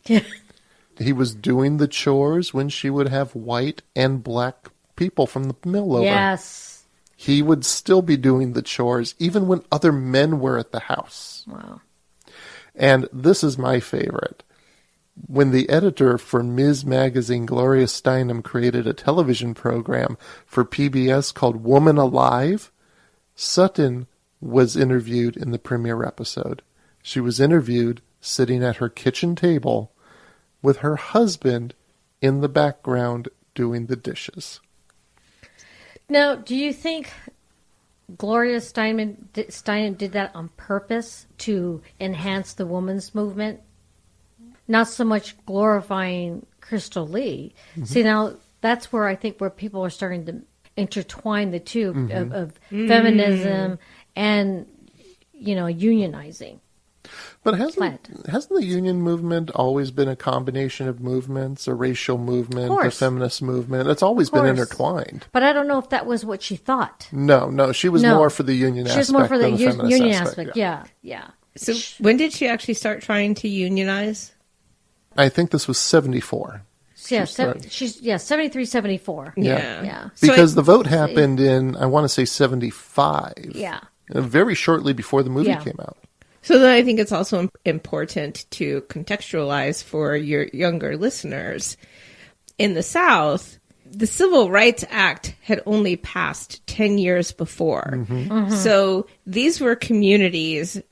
He was doing the chores when she would have white and black people from the mill over. Yes. He would still be doing the chores even when other men were at the house. Wow. And this is my favorite. when the editor for Ms. Magazine, Gloria Steinem, created a television program for PBS called Woman Alive, Sutton was interviewed in the premiere episode. She was interviewed sitting at her kitchen table with her husband in the background doing the dishes. Now, do you think Gloria Steinem did that on purpose to enhance the women's movement? Not so much glorifying Crystal Lee. Mm-hmm. See, now that's where I think where people are starting to intertwine the two of feminism and, unionizing. But hasn't the union movement always been a combination of movements, a racial movement, a feminist movement? It's always been intertwined. But I don't know if that was what she thought. No, she was more for the union aspect. She was more for the feminist union aspect. Yeah. So when did she actually start trying to unionize? I think this was 74. Yeah, 73, 74. Yeah. Because the vote happened in, I want to say, 75. Yeah. Very shortly before the movie came out. So then I think it's also important to contextualize for your younger listeners. In the South, the Civil Rights Act had only passed 10 years before. Mm-hmm. Mm-hmm. So these were communities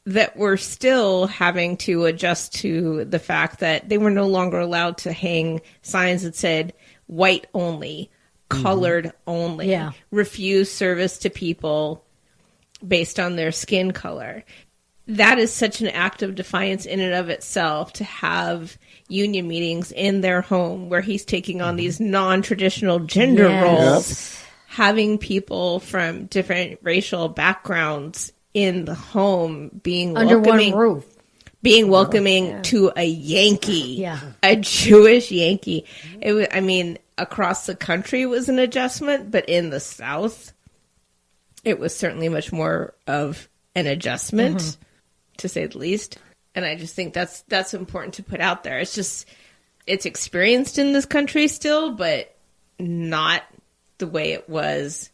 that were still having to adjust to the fact that they were no longer allowed to hang signs that said white only, colored only, refuse service to people based on their skin color. That is such an act of defiance in and of itself, to have union meetings in their home where he's taking on these non-traditional gender roles, having people from different racial backgrounds in the home being under welcoming, one roof, being welcoming to a Yankee, a Jewish Yankee. It was, across the country it was an adjustment, but in the South, it was certainly much more of an adjustment, to say the least. And I just think that's important to put out there. It's experienced in this country still, but not the way it was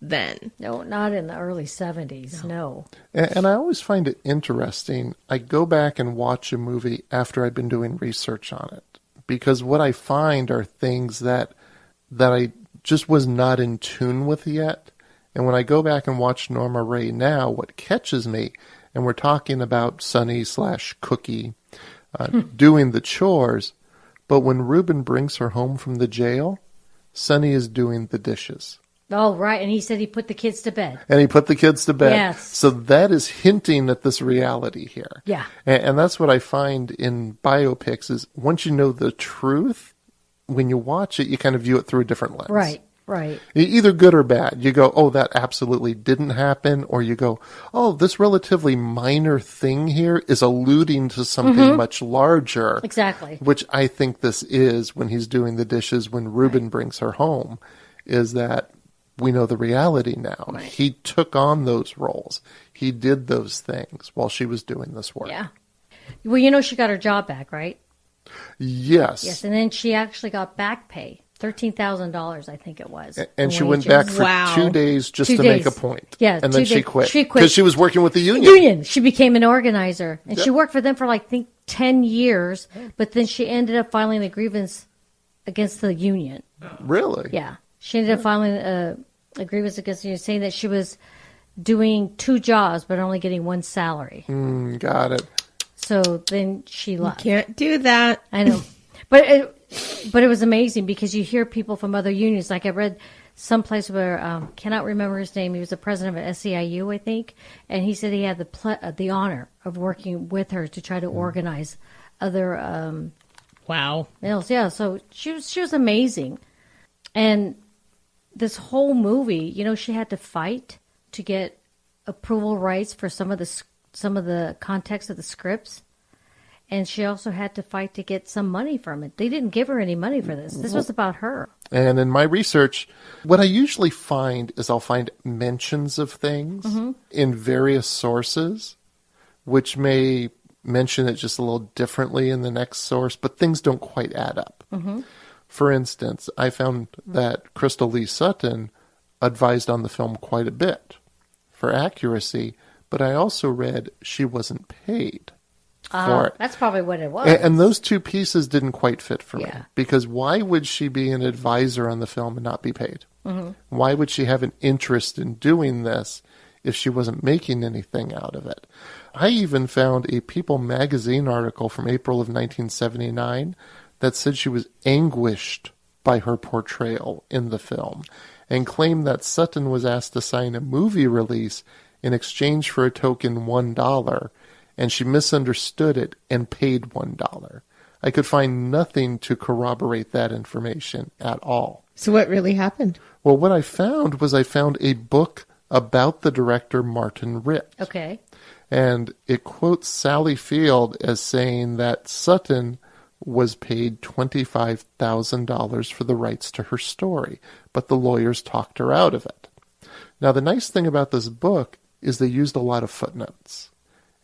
then. No, not in the early 70s, no. And I always find it interesting. I go back and watch a movie after I've been doing research on it, because what I find are things that I just was not in tune with yet. And when I go back and watch Norma Rae now, what catches me, and we're talking about Sonny/Cookie doing the chores, but when Reuben brings her home from the jail, Sonny is doing the dishes. Oh, right. And he said he put the kids to bed. Yes. So that is hinting at this reality here. Yeah. And that's what I find in biopics is once you know the truth, when you watch it, you kind of view it through a different lens. Right. Either good or bad. You go, oh, that absolutely didn't happen. Or you go, oh, this relatively minor thing here is alluding to something much larger. Exactly. Which I think this is when he's doing the dishes, when Reuben brings her home, is that we know the reality now. Right. He took on those roles. He did those things while she was doing this work. Yeah. Well, she got her job back, right? Yes. And then she actually got back pay. $13,000, I think it was. And she went back for 2 days just to make a point. Yeah. And then she quit. She quit. Because she was working with the union. She became an organizer. And she worked for them for, I think, 10 years. But then she ended up filing a grievance against the union. Really? Yeah. She ended up filing a grievance against the union, saying that she was doing 2 jobs but only getting 1 salary. Got it. So then she left. You can't do that. I know. But it was amazing because you hear people from other unions. Like I read someplace where, cannot remember his name. He was the president of SEIU, I think. And he said he had the honor of working with her to try to organize other mills. Yeah, so she was amazing. And this whole movie, she had to fight to get approval rights for some of the context of the scripts. And she also had to fight to get some money from it. They didn't give her any money for this. This was about her. And in my research, what I usually find is I'll find mentions of things in various sources, which may mention it just a little differently in the next source, but things don't quite add up. For instance, I found that Crystal Lee Sutton advised on the film quite a bit for accuracy, but I also read she wasn't paid. for it. That's probably what it was. And those two pieces didn't quite fit for me. Yeah. Because why would she be an advisor on the film and not be paid? Mm-hmm. Why would she have an interest in doing this if she wasn't making anything out of it? I even found a People magazine article from April of 1979 that said she was anguished by her portrayal in the film and claimed that Sutton was asked to sign a movie release in exchange for a token $1, and she misunderstood it and paid $1. I could find nothing to corroborate that information at all. So what really happened? Well, what I found was a book about the director Martin Ritt. Okay. And it quotes Sally Field as saying that Sutton was paid $25,000 for the rights to her story, but the lawyers talked her out of it. Now, the nice thing about this book is they used a lot of footnotes.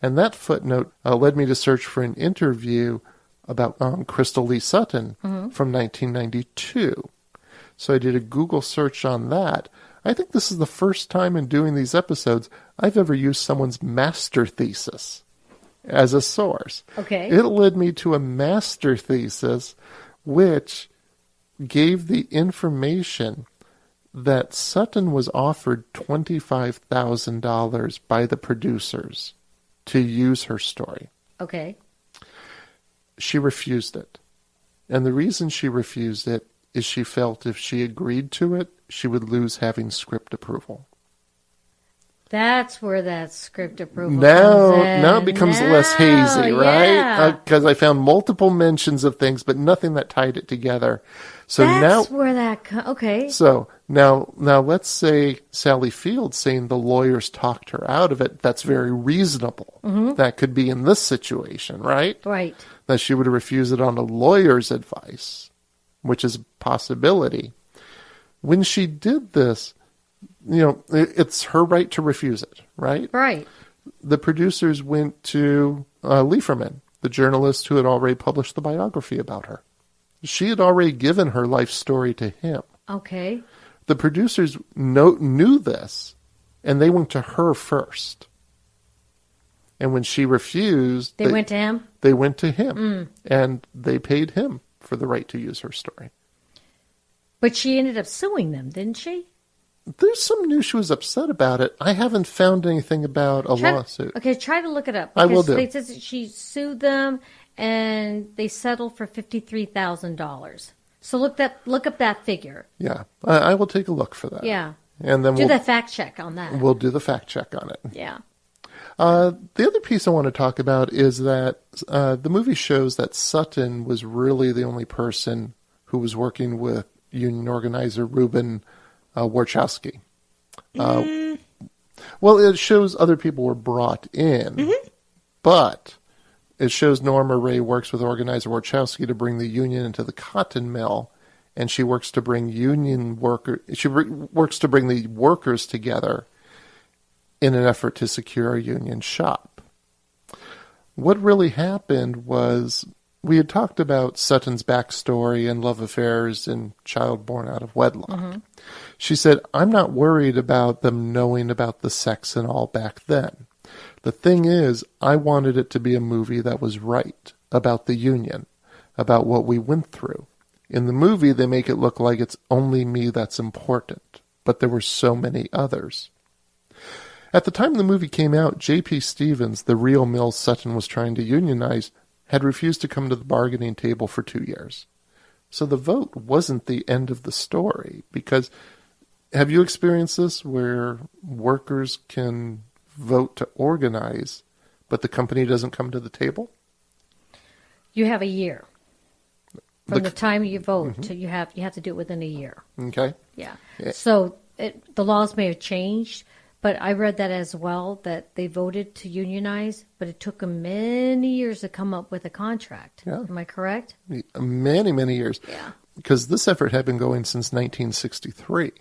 And that footnote led me to search for an interview about Crystal Lee Sutton from 1992. So I did a Google search on that. I think this is the first time in doing these episodes I've ever used someone's master thesis as a source. Okay. It led me to a master thesis which gave the information that Sutton was offered $25,000 by the producers to use her story. Okay. She refused it. And the reason she refused it is she felt if she agreed to it, she would lose having script approval. That's where that script approval Now comes in. it becomes less hazy, right? Yeah. Because I found multiple mentions of things, but nothing that tied it together. So That's where that okay. So now let's say Sally Field saying the lawyers talked her out of it. That's very reasonable. Mm-hmm. That could be in this situation, right? Right. That she would have refused it on a lawyer's advice, which is a possibility. When she did this, it's her right to refuse it, right? Right. The producers went to Lieferman, the journalist who had already published the biography about her. She had already given her life story to him. Okay. The producers knew this, and they went to her first. And when she refused... They went to him? They went to him, and they paid him for the right to use her story. But she ended up suing them, didn't she? There's some news she was upset about it. I haven't found anything about a lawsuit. Okay, try to look it up. I will do. They said she sued them, and they settled for $53,000. So look up that figure. Yeah, I will take a look for that. Yeah. And then do the fact check on that. We'll do the fact check on it. Yeah. The other piece I want to talk about is that the movie shows that Sutton was really the only person who was working with union organizer Reuben Warchowski. Well, it shows other people were brought in, but it shows Norma Rae works with organizer Warchowski to bring the union into the cotton mill, and she works to bring works to bring the workers together in an effort to secure a union shop. What really happened was we had talked about Sutton's backstory and love affairs and child born out of wedlock. Mm-hmm. She said, I'm not worried about them knowing about the sex and all back then. The thing is, I wanted it to be a movie that was right, about the union, about what we went through. In the movie, they make it look like it's only me that's important, but there were so many others. At the time the movie came out, J.P. Stevens, the real mill Sutton was trying to unionize, had refused to come to the bargaining table for 2 years. So the vote wasn't the end of the story, because have you experienced this where workers can vote to organize, but the company doesn't come to the table? You have a year. From the time you vote to you have to do it within a year. Okay. Yeah. So the laws may have changed, but I read that as well, that they voted to unionize, but it took them many years to come up with a contract. Yeah. Am I correct? Many, many years. Yeah. Because this effort had been going since 1963.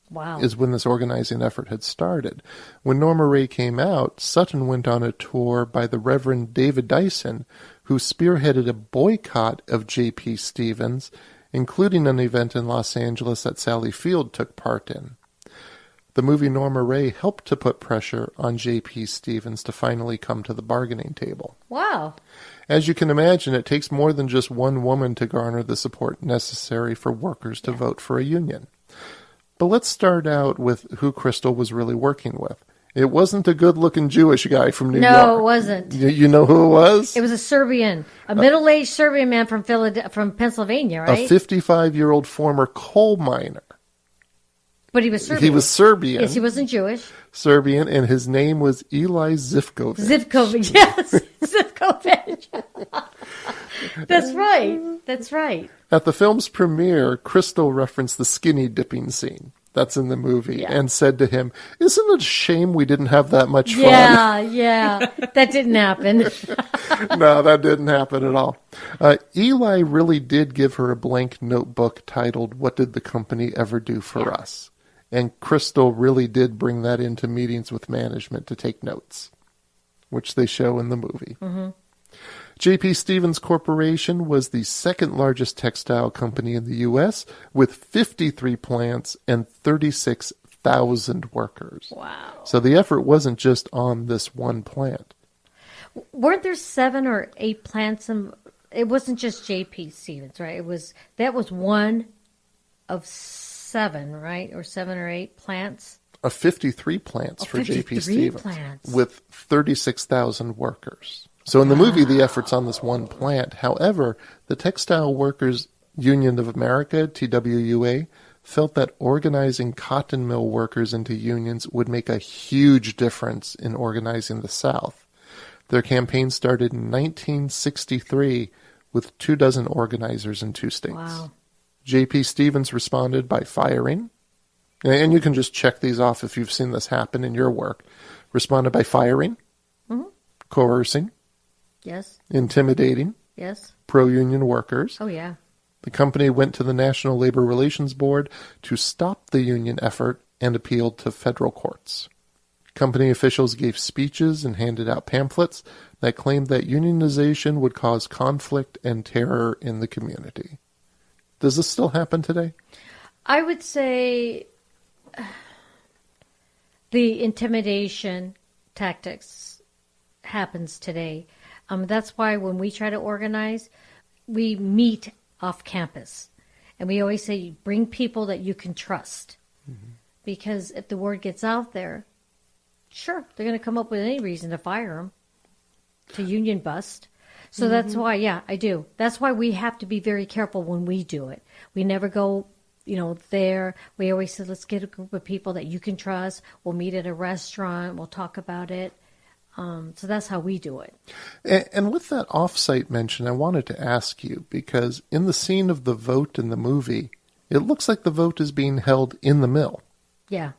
Wow. Is when this organizing effort had started. When Norma Rae came out, Sutton went on a tour by the Reverend David Dyson, who spearheaded a boycott of J.P. Stevens, including an event in Los Angeles that Sally Field took part in. The movie Norma Rae helped to put pressure on J.P. Stevens to finally come to the bargaining table. Wow. As you can imagine, it takes more than just one woman to garner the support necessary for workers to vote for a union. But let's start out with who Crystal was really working with. It wasn't a good-looking Jewish guy from New York. No, it wasn't. You know who it was? It was a middle-aged Serbian man from Pennsylvania, right? A 55-year-old former coal miner. But he was Serbian. He was Serbian. Yes, he wasn't Jewish. Serbian, and his name was Eli Zivkovic. Zivkovic, yes. Zivkovic. That's right. At the film's premiere, Crystal referenced the skinny dipping scene. That's in the movie, and said to him, "Isn't it a shame we didn't have that much fun?" Yeah. That didn't happen. No, that didn't happen at all. Eli really did give her a blank notebook titled, "What Did the Company Ever Do for Us?" And Crystal really did bring that into meetings with management to take notes, which they show in the movie. Mm-hmm. J.P. Stevens Corporation was the second largest textile company in the U.S. with 53 plants and 36,000 workers. Wow. So the effort wasn't just on this one plant. Weren't there 7 or 8 plants? It wasn't just J.P. Stevens, right? That was one of 7, right? Or 7 or 8 plants? 53 plants for J.P. Stevens plants. with 36,000 workers. So in the movie, the effort's on this one plant. However, the Textile Workers Union of America, TWUA, felt that organizing cotton mill workers into unions would make a huge difference in organizing the South. Their campaign started in 1963 with 24 organizers in 2 states. Wow. J.P. Stevens responded by firing, and you can just check these off if you've seen this happen in your work, responded by firing, coercing, yes, intimidating, yes, pro-union workers. Oh, yeah. The company went to the National Labor Relations Board to stop the union effort and appealed to federal courts. Company officials gave speeches and handed out pamphlets that claimed that unionization would cause conflict and terror in the community. Does this still happen today? I would say the intimidation tactics happens today. That's why when we try to organize, we meet off campus. And we always say, bring people that you can trust. Mm-hmm. Because if the word gets out there, sure, they're going to come up with any reason to fire them, to union bust. So that's why, yeah, I do. That's why we have to be very careful when we do it. We never go, there. We always say, let's get a group of people that you can trust. We'll meet at a restaurant. We'll talk about it. So that's how we do it. And with that off-site mention, I wanted to ask you, because in the scene of the vote in the movie, it looks like the vote is being held in the mill. Yeah.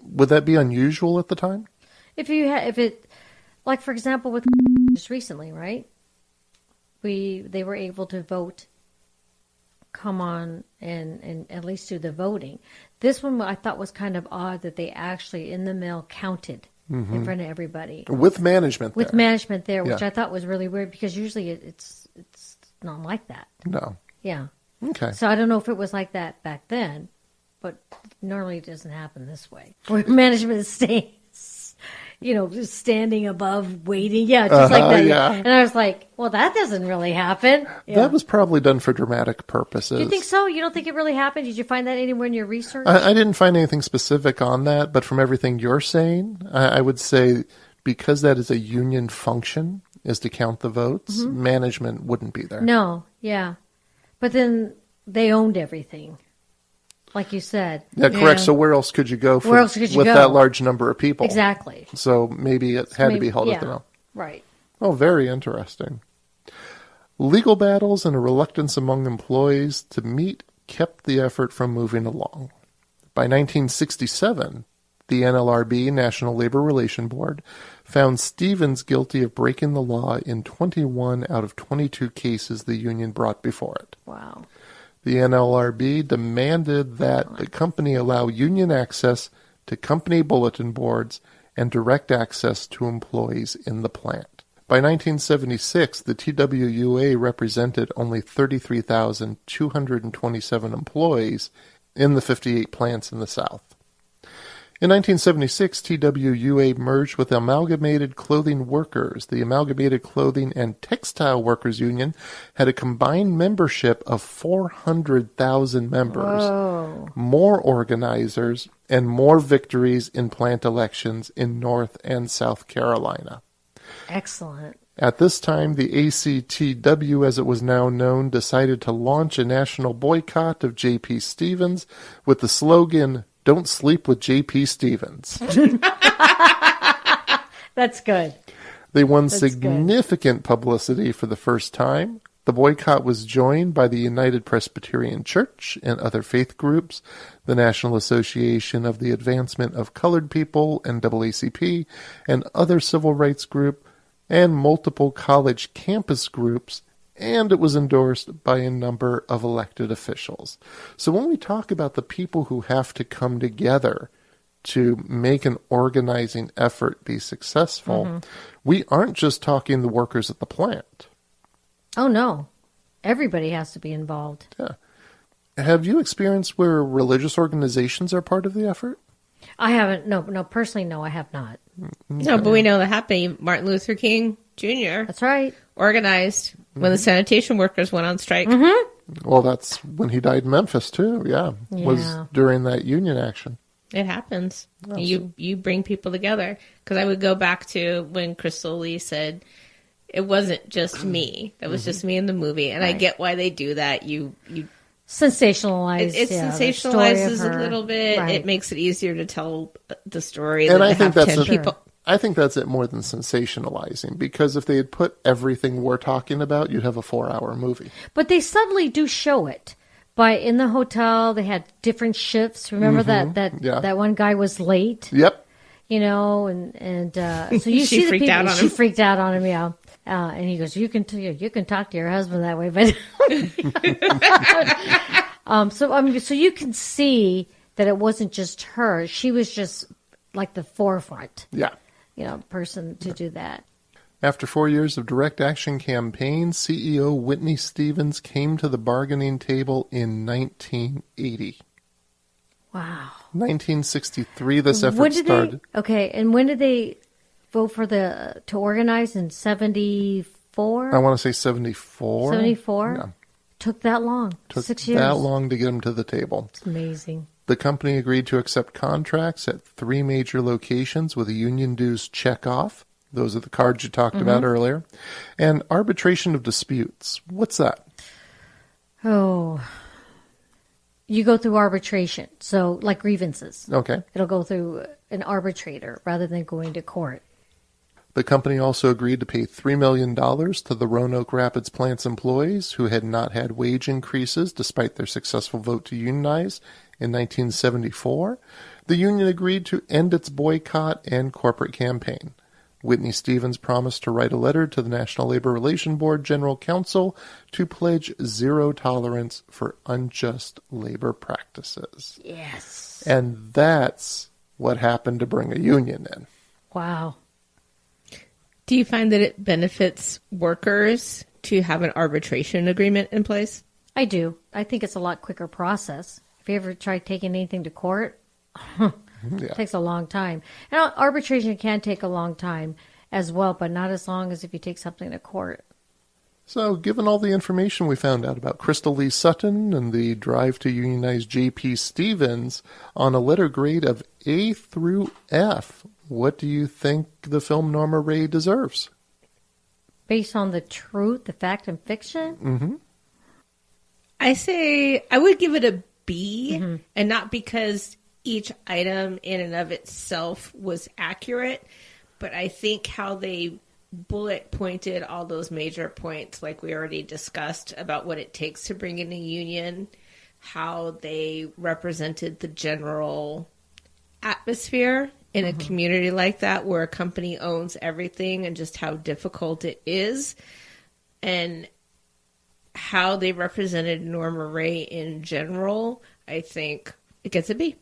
Would that be unusual at the time? Like for example, with just recently, right? They were able to vote, come on and at least do the voting. This one I thought was kind of odd that they actually in the mill counted in front of everybody. With management there. With management there, which I thought was really weird because usually it's not like that. No. Yeah. Okay. So I don't know if it was like that back then, but normally it doesn't happen this way. Where management stays, just standing above, waiting. Yeah, just like that. Yeah. And I was like, well, that doesn't really happen. Yeah. That was probably done for dramatic purposes. Do you think so? You don't think it really happened? Did you find that anywhere in your research? I didn't find anything specific on that, but from everything you're saying, I would say because that is a union function, is to count the votes, management wouldn't be there. No, yeah. But then they owned everything, like you said. Yeah, correct. So where else could you go with go? That large number of people? Exactly. So maybe it had to be held at the mill. Right. Oh, very interesting. Legal battles and a reluctance among employees to meet kept the effort from moving along. By 1967, the NLRB, National Labor Relations Board, found Stevens guilty of breaking the law in 21 out of 22 cases the union brought before it. Wow. The NLRB demanded that the company allow union access to company bulletin boards and direct access to employees in the plant. By 1976, the TWUA represented only 33,227 employees in the 58 plants in the South. In 1976, TWUA merged with Amalgamated Clothing Workers. The Amalgamated Clothing and Textile Workers Union had a combined membership of 400,000 members, Whoa. more organizers, and more victories in plant elections in North and South Carolina. Excellent. At this time, the ACTW, as it was now known, decided to launch a national boycott of J.P. Stevens with the slogan, "Don't sleep with J.P. Stevens." That's good. They won That's significant publicity for the first time. The boycott was joined by the United Presbyterian Church and other faith groups, the National Association of the Advancement of Colored People, NAACP, and other civil rights groups, and multiple college campus groups, and it was endorsed by a number of elected officials. So when we talk about the people who have to come together to make an organizing effort be successful, we aren't just talking the workers at the plant. Oh, no. Everybody has to be involved. Yeah. Have you experienced where religious organizations are part of the effort? I haven't. No, personally, no, I have not. No, but we know that happened. Martin Luther King Jr. That's right. organized when the sanitation workers went on strike. Well, that's when he died in Memphis, too. Yeah. Was during that union action. It happens. You bring people together. Because I would go back to when Crystal Lee said, it wasn't just me. That was just me in the movie. And I get why they do that. You sensationalized. It sensationalizes a little bit. Right. It makes it easier to tell the story. And than I to think have that's 10 people. I think that's it more than sensationalizing, because if they had put everything we're talking about, you'd have a 4-hour movie. But they subtly do show it. In the hotel, they had different shifts. Remember that one guy was late? Yep. You know, and so you She see the freaked people. out on She him. freaked out on him, yeah. And he goes, "You can talk to your husband that way," but so you can see that it wasn't just her; she was just like the forefront, Yeah. person to do that. After 4 years of direct action campaigns, CEO Whitney Stevens came to the bargaining table in 1980. Wow. 1963, this effort started. And when did they vote to organize in 74? I want to say 74. 74? Yeah. Took that long. Took 6 years. that long to get them to the table. It's amazing. The company agreed to accept contracts at 3 major locations with a union dues check-off. Those are the cards you talked about earlier. And arbitration of disputes. What's that? Oh. You go through arbitration. So, like grievances. Okay. It'll go through an arbitrator rather than going to court. The company also agreed to pay $3 million to the Roanoke Rapids plant's employees who had not had wage increases despite their successful vote to unionize in 1974. The union agreed to end its boycott and corporate campaign. Whitney Stevens promised to write a letter to the National Labor Relations Board General Counsel to pledge zero tolerance for unjust labor practices. Yes. And that's what happened to bring a union in. Wow. Do you find that it benefits workers to have an arbitration agreement in place? I do. I think it's a lot quicker process. If you ever try taking anything to court, it takes a long time. And arbitration can take a long time as well, but not as long as if you take something to court. So, given all the information we found out about Crystal Lee Sutton and the drive to unionize J.P. Stevens on a letter grade of A through F, what do you think the film Norma Rae deserves? Based on the truth, the fact, and fiction? I say I would give it a B, and not because each item in and of itself was accurate, but I think how they bullet pointed all those major points, like we already discussed, about what it takes to bring in a union, how they represented the general atmosphere in a community like that where a company owns everything, and just how difficult it is, and how they represented Norma Rae in general. I think it gets a B.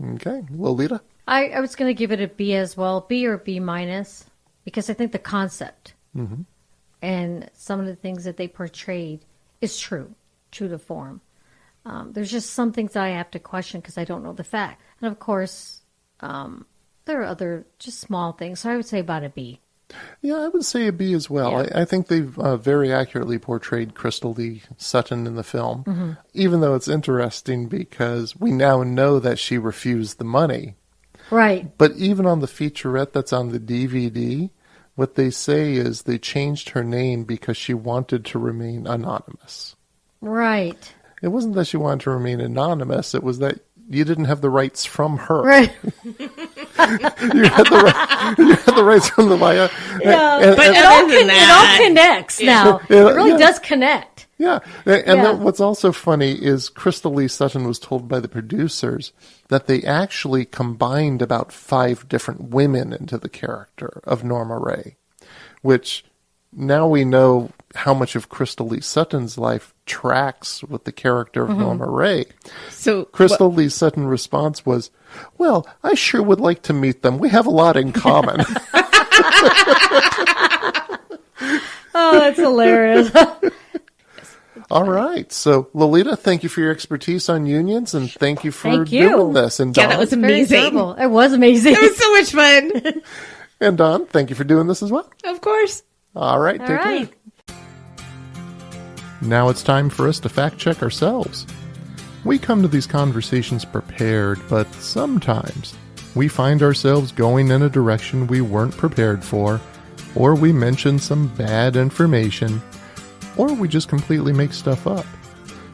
Okay. Lolita? I was going to give it a B as well, B or B minus, because I think the concept and some of the things that they portrayed is true to form. There's just some things that I have to question because I don't know the fact. And of course, there are other just small things. So I would say about a B. Yeah, I would say a B as well. Yeah. I think they've very accurately portrayed Crystal Lee Sutton in the film, even though it's interesting because we now know that she refused the money. Right. But even on the featurette that's on the DVD, what they say is they changed her name because she wanted to remain anonymous. Right. It wasn't that she wanted to remain anonymous. It was that you didn't have the rights from her. Right. You had the rights from the Maya. Yeah. But It all connects now. It really does connect. Yeah. And then what's also funny is Crystal Lee Sutton was told by the producers that they actually combined about 5 different women into the character of Norma Rae, which now we know how much of Crystal Lee Sutton's life tracks with the character of Norma Rae. So Crystal Lee Sutton's response was, well, I sure would like to meet them. We have a lot in common. Oh, that's hilarious. All right. So, Lolita, thank you for your expertise on unions, and thank you for doing this. And Dawn, that was Very amazing. enjoyable. It was amazing. It was so much fun. and Dawn, thank you for doing this as well. Of course. All right. All Take right. care. Now it's time for us to fact check ourselves. We come to these conversations prepared, but sometimes we find ourselves going in a direction we weren't prepared for, or we mention some bad information, or we just completely make stuff up.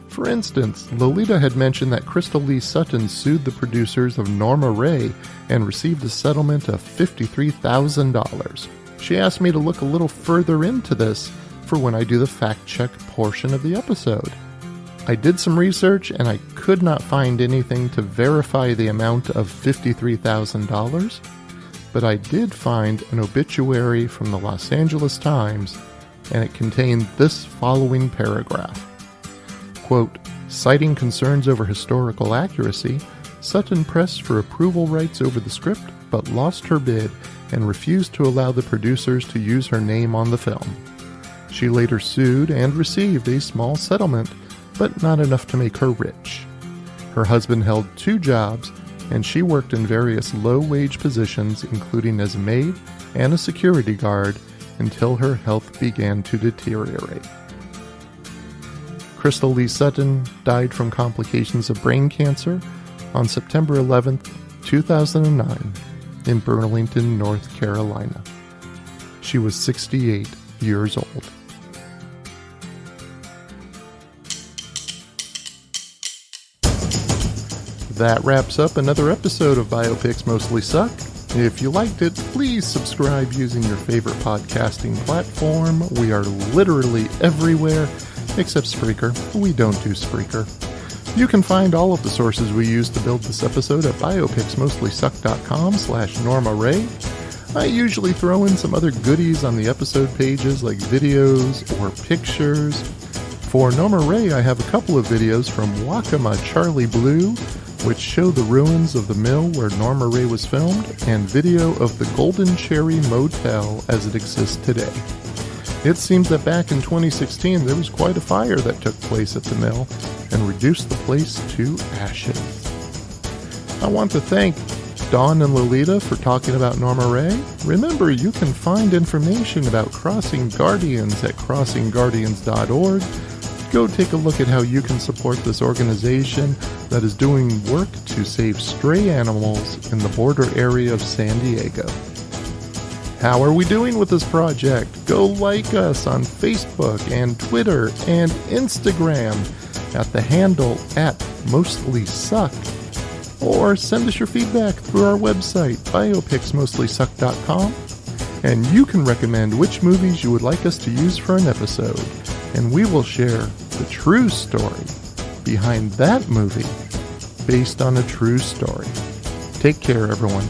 For instance, Lolita had mentioned that Crystal Lee Sutton sued the producers of Norma Rae and received a settlement of $53,000. She asked me to look a little further into this for when I do the fact check portion of the episode. I did some research and I could not find anything to verify the amount of $53,000, but I did find an obituary from the Los Angeles Times, and it contained this following paragraph. Quote, citing concerns over historical accuracy, Sutton pressed for approval rights over the script, but lost her bid and refused to allow the producers to use her name on the film. She later sued and received a small settlement, but not enough to make her rich. Her husband held 2 jobs, and she worked in various low-wage positions, including as a maid and a security guard, until her health began to deteriorate. Crystal Lee Sutton died from complications of brain cancer on September 11, 2009, in Burlington, North Carolina. She was 68 years old. That wraps up another episode of Biopics Mostly Suck. If you liked it, please subscribe using your favorite podcasting platform. We are literally everywhere, except Spreaker. We don't do Spreaker. You can find all of the sources we used to build this episode at biopicsmostlysuck.com/Norma Rae. I usually throw in some other goodies on the episode pages like videos or pictures. For Norma Rae, I have a couple of videos from Wakama Charlie Blue, which show the ruins of the mill where Norma Rae was filmed, and video of the Golden Cherry Motel as it exists today. It seems that back in 2016 there was quite a fire that took place at the mill and reduced the place to ashes. I want to thank Dawn and Lolita for talking about Norma Rae. Remember, you can find information about Crossing Guardians at crossingguardians.org. Go take a look at how you can support this organization that is doing work to save stray animals in the border area of San Diego. How are we doing with this project? Go like us on Facebook and Twitter and Instagram at the handle @mostlysuck, or send us your feedback through our website, biopicsmostlysuck.com, and you can recommend which movies you would like us to use for an episode, and we will share the true story behind that movie based on a true story. Take care, everyone.